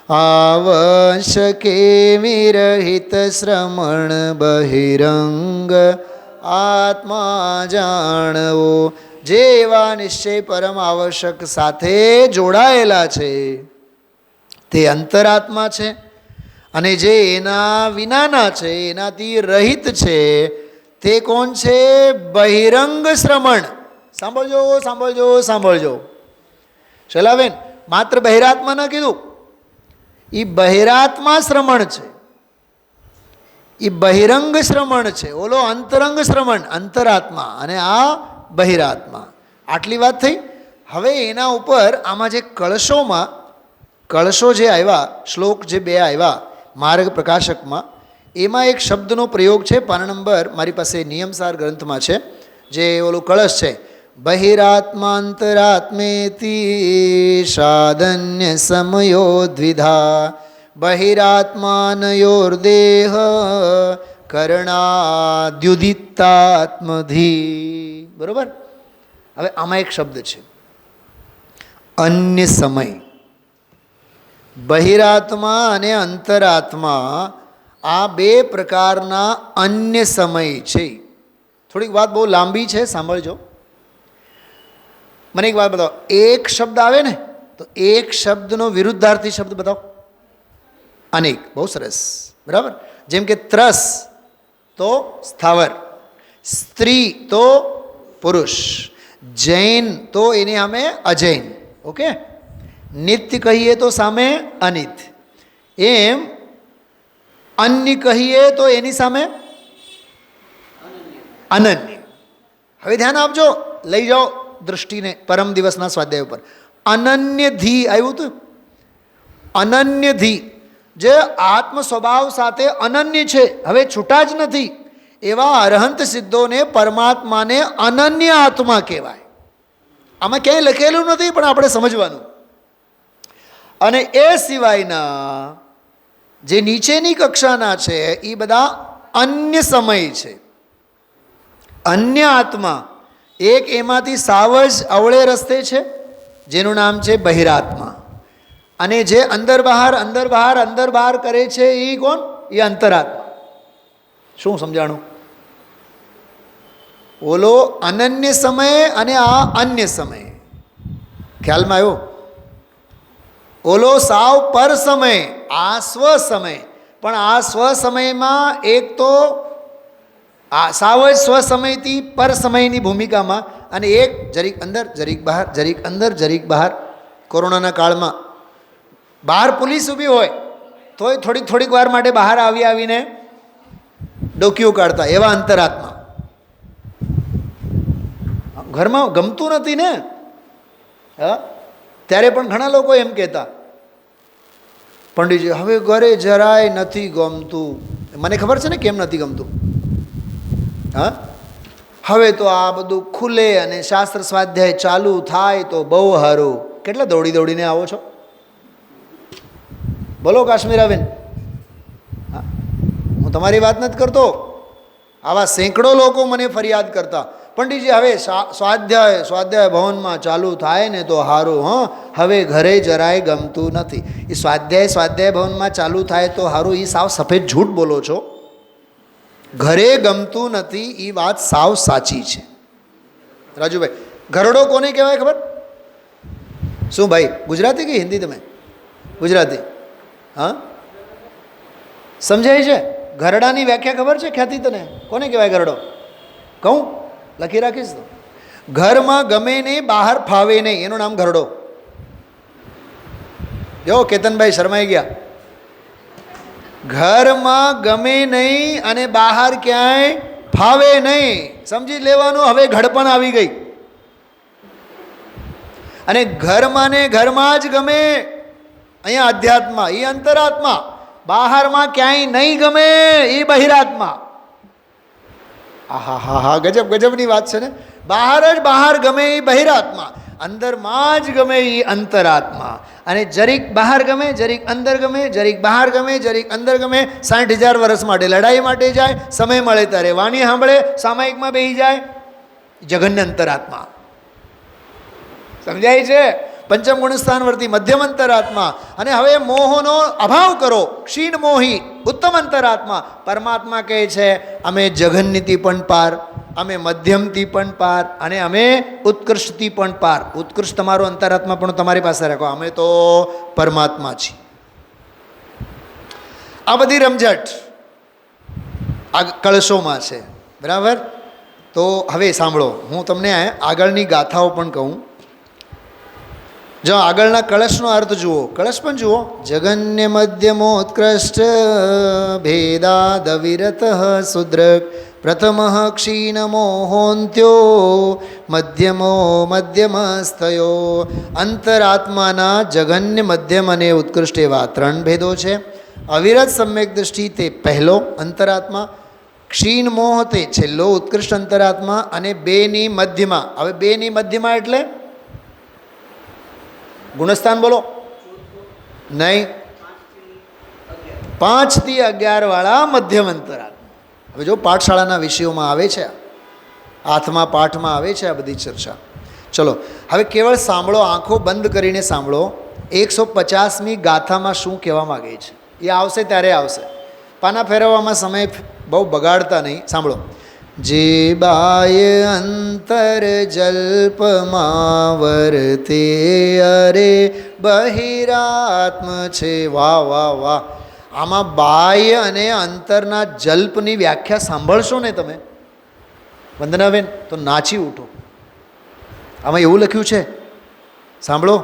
આવશ્યકે વિરહિત શ્રમણ બહિરંગ આત્મા જાણવો. જે એવા નિશ્ચય પરમ આવશ્યક સાથે જોડાયેલા છે તે અંતરાત્મા છે, અને જે એના વિનાના છે, એનાથી રહિત છે, તે કોણ છે? બહિરંગ શ્રમણ. સાંભળજો, સાંભળજો, સાંભળજો શૈલાબેન, માત્ર બહિરાત્મા ન કીધું, એ બહિરાત્મા શ્રમણ છે, એ બહિરંગ શ્રમણ છે. ઓલો અંતરંગ શ્રમણ અંતરાત્મા, અને આ બહિરાત્મા. આટલી વાત થઈ. હવે એના ઉપર આમાં જે કળશો જે આવ્યા, શ્લોક જે 2 આવ્યા માર્ગ પ્રકાશકમાં, એમાં એક શબ્દનો પ્રયોગ છે. પાના નંબર મારી પાસે નિયમસાર ગ્રંથમાં છે, જે ઓલું કળશ છે. બહિરાત્માંતરાત્મેતિ સાધન્ય સમયો દ્વિધા બહિરાત્માનયોર્દેહ કરણાદ્યુદિતાત્મધી. બરોબર? હવે આમાં એક શબ્દ છે અન્ય સમય. બહિરાત્મા અને અંતરાત્મા આ 2 પ્રકારના અન્ય સમય છે. થોડીક વાત બહુ લાંબી છે, સાંભળજો. મને એક વાત બતાવો, એક શબ્દ આવે ને તો એક શબ્દનો વિરુદ્ધાર્થી શબ્દ બતાવો. અનેક. બહુ સરસ, બરાબર. જેમ કે ત્રસ તો સ્થાવર, સ્ત્રી તો પુરુષ, જૈન તો એની સામે અજૈન. ઓકે, નિત્ય કહીએ તો સામે અનિત્ય, એમ અન્ય કહીએ તો એની સામે અનન્ય. હવે ધ્યાન આપજો, લઈ જાઓ દૃષ્ટિને પરમ દિવસના સ્વાધ્યાય ઉપર. અનન્ય ધી આવ્યું હતું. અનન્ય ધી જે આત્મ સ્વભાવ સાથે અનન્ય છે, હવે છૂટા જ નથી, એવા અરહંત સિદ્ધોને પરમાત્માને અનન્ય આત્મા કહેવાય. આમાં ક્યાંય લખેલું નથી, પણ આપણે સમજવાનું. અને એ સિવાયના જે નીચેની કક્ષાના છે એ બધા અન્ય સમય છે. અન્ય આત્મા એક એમાંથી સાવ જ અવળે રસ્તે છે, જેનું નામ છે બહિરાત્મા. અને જે અંદર બહાર કરે છે એ કોણ? એ અંતરાત્મા. શું સમજાણું? ઓલો અનન્ય સમય અને આ અન્ય સમય. ખ્યાલમાં આવ્યો? ઓલો સાવ પર સમય, આ સ્વ સમય. પણ આ સ્વ સમયમાં એક તો આ સાવ જ સ્વ સમયથી પર સમયની ભૂમિકામાં, અને એક જરીક અંદર જરીક બહાર, જરીક અંદર જરીક બહાર. કોરોનાના કાળમાં બહાર પોલીસ ઊભી હોય તોય થોડીક વાર માટે બહાર આવીને ડોકીઓ કાઢતા, એવા અંતરાત્મા. ઘરમાં ગમતું નથી ને, હા, ત્યારે પણ ઘણા લોકો એમ કહેતા, પંડિતજી હવે ઘરે જરાય નથી ગમતું. મને ખબર છે ને કેમ નથી ગમતું. હા, હવે તો આ બધું ખુલે અને શાસ્ત્ર સ્વાધ્યાય ચાલુ થાય તો બહુ સારું. કેટલા દોડીને આવો છો? બોલો કાશ્મીરાબેન. હા, હું તમારી વાત નથી કરતો. આવા સેંકડો લોકો મને ફરિયાદ કરતા, પંડિતજી હવે સ્વાધ્યાય ભવનમાં ચાલુ થાય ને તો સારું. હં, હવે ઘરે જરાય ગમતું નથી. એ સ્વાધ્યાય ભવનમાં ચાલુ થાય તો સારું, એ સાવ સફેદ જૂઠ બોલો છો. ઘરે ગમતું નથી એ વાત સાવ સાચી છે. રાજુભાઈ, ઘરડો કોને કહેવાય ખબર? શું ભાઈ, ગુજરાતી કે હિન્દી? તમે ગુજરાતી? હા, સમજાય છે? ઘરડાની વ્યાખ્યા ખબર છે ખ્યાતિ તને? કોને કહેવાય ઘરડો? કહું, લખી રાખીશ તો. ઘરમાં ગમે નહીં, બહાર ફાવે નહીં, એનું નામ ઘરડો. જો કેતનભાઈ શરમાઈ ગયા. ઘરમાં ગમે નહીં અને બહાર ક્યાંય ફાવે નહીં, સમજી લેવાનું. હવે ઘડપણ આવી ગઈ. અને ઘરમાં ને ઘરમાં જ ગમે, અહીંયા અધ્યાત્મા, એ અંતરાત્મા. બહારમાં ક્યાંય નહીં ગમે, એ બહિરાત્મા. હા, ગજબની વાત છે ને. બહાર ગમે એ બહિરાત્મા, અંદરમાં જ ગમે એ અંતરાત્મા. અને જરીક બહાર ગમે, જરીક અંદર ગમે, જરીક બહાર ગમે, જરીક અંદર ગમે. 60,000 વર્ષ માટે લડાઈ માટે જાય, સમય મળે ત્યારે વાણી સાંભળે, સામાયિકમાં બેસી જાય. જઘન્ય અંતરાત્મા. સમજાય છે? પંચમ ગુણ સ્થાનવર્તી મધ્યમ અંતરાત્મા. અને હવે મોહનો અભાવ કરો, ક્ષીણ મોહી ઉત્તમ અંતરાત્મા. પરમાત્મા કહે છે અમે જઘન્યથી પણ પાર, અમે મધ્યમથી પણ પાર, અને અમે ઉત્કૃષ્ટથી પણ પાર. ઉત્કૃષ્ટ તમારો અંતરાત્મા પણ તમારી પાસે રાખો, અમે તો પરમાત્મા છીએ. આ બધી રમઝટ આ કળશોમાં છે, બરાબર? તો હવે સાંભળો, હું તમને આગળની ગાથાઓ પણ કહું. જો આગળના કળશનો અર્થ જુઓ, કળશ પણ જુઓ. જગન્ય મધ્યમોત્કૃષ્ટ ભેદાદવિરત શુદ્રક પ્રથમ ક્ષીણમોહોન્ત્યો મધ્યમો મધ્યમસ્તયો. અંતરાત્માના જગન્ય, મધ્યમ અને ઉત્કૃષ્ટ એવા 3 ભેદો છે. અવિરત સમ્યક દૃષ્ટિ તે પહેલો અંતરાત્મા, ક્ષીણ મોહ તે છેલ્લો ઉત્કૃષ્ટ અંતરાત્મા, અને 2ની મધ્યમાં. હવે 2ની મધ્યમાં એટલે ગુણસ્થાન બોલો નહીં, 5 થી 11 વાળા મધ્યમ અંતરાત્મા. હવે જો પાઠશાળાના વિષયોમાં આવે છે, 8મા પાઠમાં આવે છે આ બધી ચર્ચા. ચલો હવે કેવળ સાંભળો, આંખો બંધ કરીને સાંભળો. 150મી ગાથામાં શું કહેવા માગે છે એ આવશે ત્યારે આવશે. પાના ફેરવવામાં સમય બહુ બગાડતા નહીં. સાંભળો. જે બાય અંતર જલ્પમાં વર્તે અરે બહિરાત્મ છે. વાહ વાહ વાહ. આમાં બાહ્ય અને અંતરના જલ્પની વ્યાખ્યા સાંભળશો ને તમે વંદનાબેન તો નાચી ઉઠો. આમાં એવું લખ્યું છે, સાંભળો.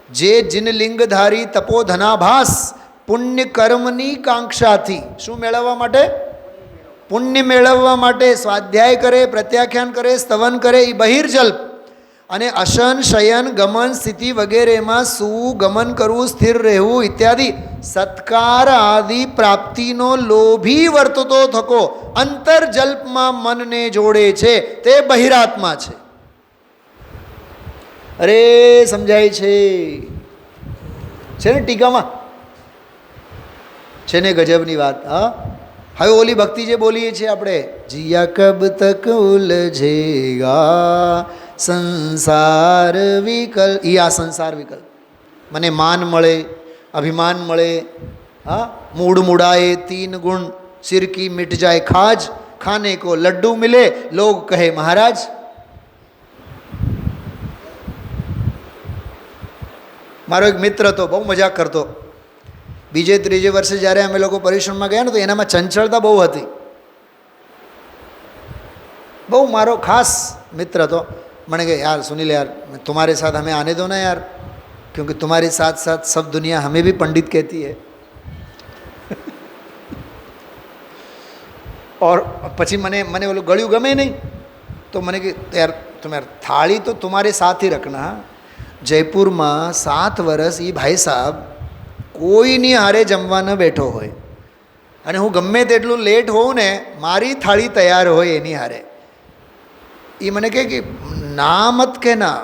જે જિનલિંગધારી તપોધનાભાસ પુણ્ય કર્મની કાંક્ષાથી શું મેળવવા માટે? પુણ્ય મેળવવા માટે સ્વાધ્યાય કરે, પ્રત્યાખ્યાન કરે, સ્તવન કરે, એ બહિર્જલ્પ. અને અશન, શયન, ગમન, સ્થિતિ વગેરેમાં સુગમન કરવું, સ્થિર રહેવું ઇત્યાદિ સત્કાર આદિ પ્રાપ્તિનો લોભી વર્તતો થકો અંતરજલ્પમાં મનને જોડે છે તે બહિરાત્મા છે. અરે સમજાય છે ને ટીકામાં છે ને ગજબની વાત. હા, હવે ઓલી ભક્તિ જે બોલીએ છીએ આપણે, જીયા કબ તક ઉલઝેગા સંસાર વિકલ્પ, એ આ સંસાર વિકલ્પ. મને માન મળે, અભિમાન મળે, હા, મૂડ મુડાए तीन गुण, सिर की मिट जाए खाज, खाने को लड्डू मिले लोग कहे महाराज. મારો એક મિત્ર હતો, બહુ મજાક કરતો. બીજે ત્રીજે વર્ષે જ્યારે અમે લોકો પરિશ્રમમાં ગયા ને તો એનામાં ચંચળતા બહુ હતી. બહુ મારો ખાસ મિત્ર હતો. मैंने कहा यार सुनील यार तुम्हारे साथ हमें आने दो ना यार, क्योंकि तुम्हारे साथ साथ सब दुनिया हमें भी पंडित कहती है. और પછી મને ઓલું ગળ્યું ગમે નહીં તો મને કે યાર तुम यार थाली तो तुम्हारे साथ ही रखना. જયપુરમાં 7 વર્ષ એ ભાઈ સાહેબ કોઈની હારે જમવા ન બેઠો હોય અને હું ગમે તેટલું લેટ હોઉં ને મારી થાળી તૈયાર હોય એની હારે. એ મને કહે કે ના મત કે ના,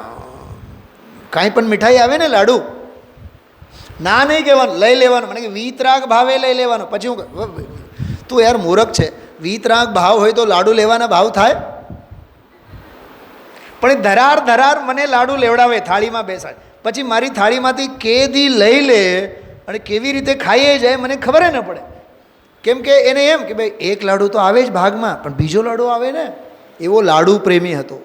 કાંઈ પણ મીઠાઈ આવે ને લાડુ, ના નહીં કહેવાનું, લઈ લેવાનું. મને કે વીતરાગ ભાવે લઈ લેવાનું. પછી હું તું યાર મૂર્ખ છે, વીતરાગ ભાવ હોય તો લાડુ લેવાના ભાવ થાય? પણ ધરાર મને લાડુ લેવડાવે, થાળીમાં બેસાડે, પછી મારી થાળીમાંથી કેદી લઈ લે અને કેવી રીતે ખાઈએ જાય મને ખબર ન પડે. કેમ કે એને એમ કે ભાઈ એક લાડુ તો આવે જ ભાગમાં, પણ બીજો લાડુ આવે ને. એવો લાડુ પ્રેમી હતો.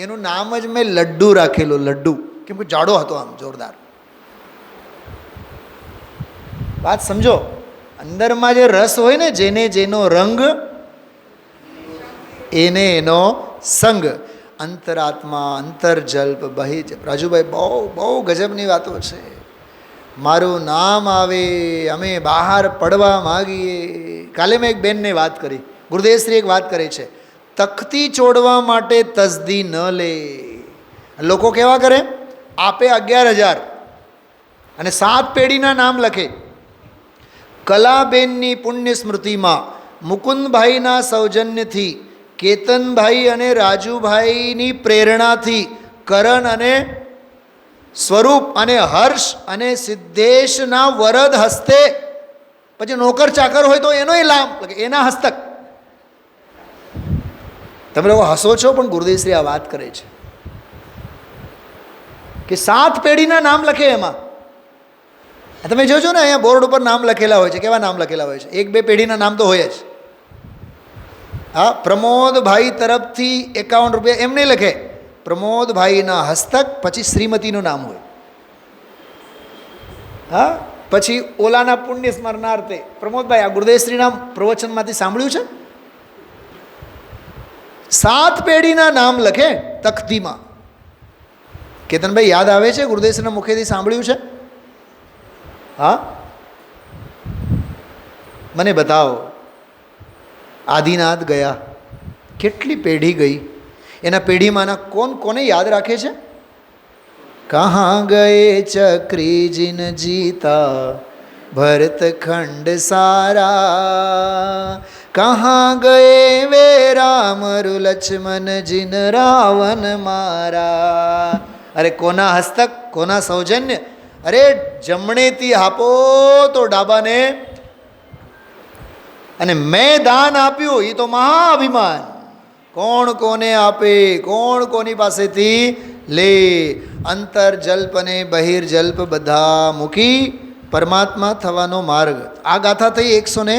એનું નામ જ મેં લડ્ડુ રાખેલું, લડ્ડુ. કેમ કે જાડો હતો આમ જોરદાર. વાત સમજો, અંદરમાં જે રસ હોય ને, જેને જેનો રંગ એને એનો સંગ. અંતરાત્મા, અંતરજલ્પ, બહિર્જલ્પ. રાજુભાઈ બહુ બહુ ગજબની વાતો છે. મારું નામ આવે, અમે બહાર પડવા માગીએ. કાલે મેં એક બેનને વાત કરી, ગુરુદેવશ્રી એક વાત કરે છે, તખતી ચોડવા માટે તસદી ન લે. લોકો કેવા કરે, આપે 11,000 અને 7 પેઢીના નામ લખે. કલાબેનની પુણ્ય સ્મૃતિમાં મુકુંદભાઈના સૌજન્યથી, કેતનભાઈ અને રાજુભાઈની પ્રેરણાથી, કરણ અને સ્વરૂપ અને હર્ષ અને સિદ્ધેશના વરદ હસ્તે, પછી નોકર ચાકર હોય તો એનોય લાભ લખે, એના હસ્તક. તમે લોકો હસો છો પણ ગુરુદેવશ્રી આ વાત કરે છે કે 7 પેઢીના નામ લખે. એમાં તમે જોજો ને અહીંયા બોર્ડ ઉપર નામ લખેલા હોય છે. કેવા નામ લખેલા હોય છે? 1-2 પેઢીના નામ તો હોય જ. હા, પ્રમોદભાઈ તરફથી 51 રૂપિયા એમ નહીં લખે, પ્રમોદભાઈના હસ્તક, પછી શ્રીમતીનું નામ હોય. હા, પછી ઓલાના પુણ્ય સ્મરણાર્થે પ્રમોદભાઈ. આ ગુરુદેવશ્રીના પ્રવચનમાંથી સાંભળ્યું છે. 7 પેઢીના નામ લખે તખ્તીમાં. કેતનભાઈ યાદ આવે છે? ગુરુદેવશ્રીના મુખેથી સાંભળ્યું છે? હા, મને બતાવો. આદિનાથ ગયા, કેટલી પેઢી ગઈ, એના પેઢીમાંના કોણ કોને યાદ રાખે છે? કહા ગયે ચક્રી જીન જીતા ભરત ખંડ સારા, કહા ગયે વે રામ લક્ષ્મણ જીન રાવણ મારા. અરે કોના હસ્તક, કોના સૌજન્ય? અરે જમણેથી આપો તો ડાબાને, અને મેં દાન આપ્યું એ તો મહાઅભિમાન. કોણ કોને આપે, કોણ કોની પાસેથી લે. અંતરજલ્પ અને બહિર્જલ્પ બધા મૂકી પરમાત્મા થવાનો માર્ગ. આ ગાથા થઈ 100 ને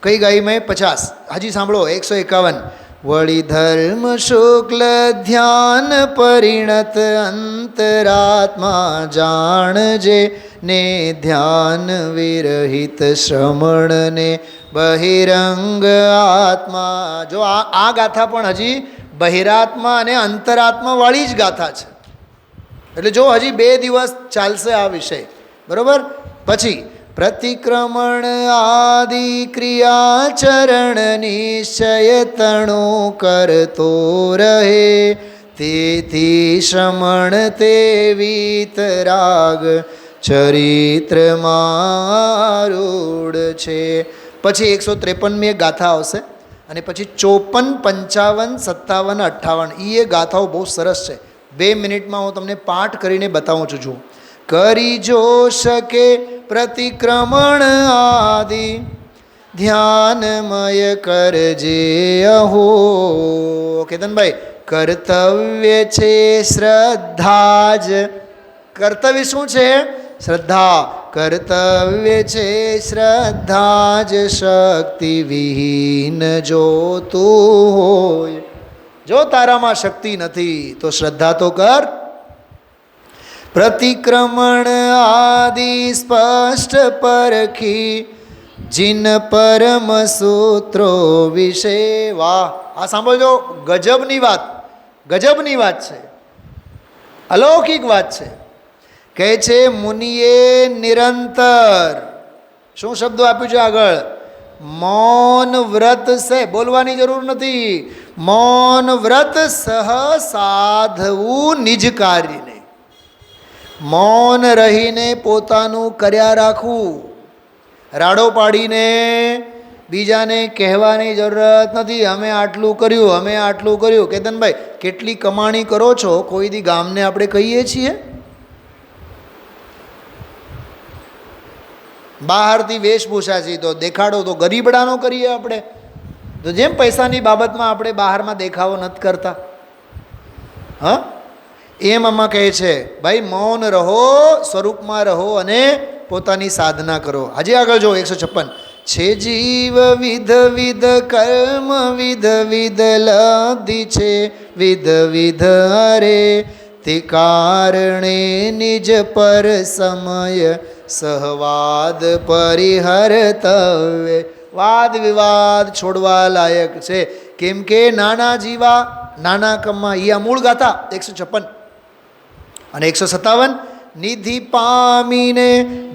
કઈ ગાઈ મેં 50. હજી સાંભળો 151. વળી ધર્મ શુક્લ ધ્યાન પરિણત અંતરાત્મા જાણજે ને ધ્યાન વિરહિત શ્રમણને બહિરંગ આત્મા. જો આ ગાથા પણ હજી બહિરાત્મા અને અંતરાત્મા વાળી જ ગાથા છે. એટલે જો હજી 2 દિવસ ચાલશે આ વિષય, બરાબર. પછી પ્રતિક્રમણ આદિ ક્રિયાચરણ નિશ્ચય તણું કરતો રહે, તેથી શ્રમણ તે વીતરાગ ચરિત્રમારૂઢ છે. પછી 153મી એક ગાથા આવશે અને પછી 54, 55, 57, 58 એ ગાથાઓ બહુ સરસ છે. 2 મિનિટમાં હું તમને પાઠ કરીને બતાવું છું. જુઓ. કરી જો શકે પ્રતિક્રમણ આદિ ધ્યાનમય કરજે અહો. કેતનભાઈ, કર્તવ્ય છે શ્રદ્ધા જ. કર્તવ્ય શું છે? શ્રદ્ધા. કર્તવ્ય છે શ્રદ્ધા જ શક્તિ વિહીન જો તું હોય. જો તારામાં શક્તિ નથી તો શ્રદ્ધા તો કર. પ્રતિક્રમણ આદિ સ્પષ્ટ પરખી જીન પરમ સૂત્રો વિશે. વાહ, આ સાંભળજો, ગજબની વાત, ગજબની વાત છે, અલૌકિક વાત છે. કહે છે મુનિએ નિરંતર શું શબ્દો આપ્યું છે આગળ? મૌન વ્રત છે, બોલવાની જરૂર નથી. મૌન વ્રત સહ સાધવું નિજ કાર્યને. મૌન રહીને પોતાનું કર્યા રાખવું. રાડો પાડીને બીજાને કહેવાની જરૂરત નથી અમે આટલું કર્યું, અમે આટલું કર્યું. કેતનભાઈ, કેટલી કમાણી કરો છો કોઈ દી ગામને આપણે કહીએ છીએ? બહારથી વેશભૂષા છે તો દેખાડો તો ગરીબડાનો કરીએ આપણે. તો જેમ પૈસાની બાબતમાં આપણે બહારમાં દેખાવો નથી કરતા, હા, એમ આમાં કહે છે ભાઈ મૌન રહો, સ્વરૂપમાં રહો અને પોતાની સાધના કરો. હજી આગળ જો 156. છે જીવ વિધ વિધ કર્મ વિધ વિધ લબ્ધિ છે વિધ વિધ હરે, તે કારણે નિજ પર સમય સહવાદ પરિહરતવ્ય. વાદ વિવાદ છોડવા લાયક છે. કેમ કે નાના જીવા નાના કમા. એ આ મૂળ ગાથા 156 અને 157. નિધિ પામીને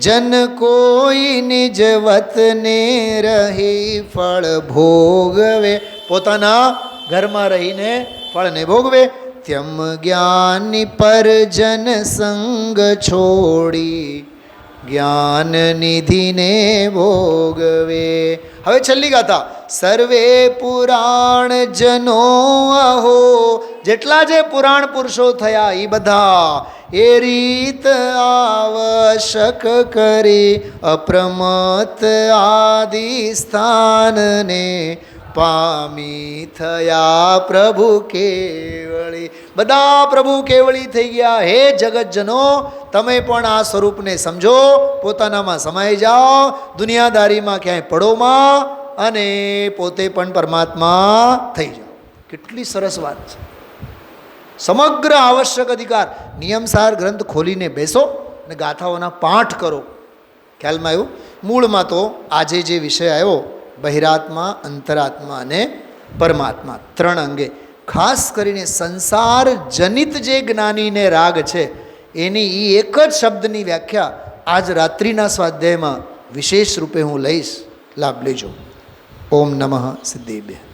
જન કોઈ નિજ વતને રહી ફળ ભોગવે. પોતાના ઘરમાં રહીને ફળને ભોગવે. ત્યમ જ્ઞાની પર જન સંગ છોડી જ્ઞાન નિધિને ભોગવે. હવે છેલ્લી ગાથા. સર્વે પુરાણ જનો અહો. જેટલા જે પુરાણ પુરુષો થયા એ બધા એ રીત આવશ્યક કરી અપ્રમત આદિ સ્થાનને પામી થયા પ્રભુ કેવળી. બધા પ્રભુ કેવળી થઈ ગયા. હે જગતજનો, તમે પણ આ સ્વરૂપને સમજો, પોતાનામાં સમાઈ જાઓ, દુનિયાદારીમાં ક્યાંય પડોમાં અને પોતે પણ પરમાત્મા થઈ જાઓ. કેટલી સરસ વાત છે. સમગ્ર આવશ્યક અધિકાર. નિયમસાર ગ્રંથ ખોલીને બેસો અને ગાથાઓના પાઠ કરો. ખ્યાલમાં આવ્યું? મૂળમાં તો આજે જે વિષય આવ્યો બહિરાત્મા, અંતરાત્મા અને પરમાત્મા 3 અંગે, ખાસ કરીને સંસાર જનિત જે જ્ઞાનીને રાગ છે એની એ એક જ શબ્દની વ્યાખ્યા આજ રાત્રિના સ્વાધ્યાયમાં વિશેષ રૂપે હું લઈશ. લાભ લેજો. ઓમ નમઃ સિદ્ધેભ્યઃ.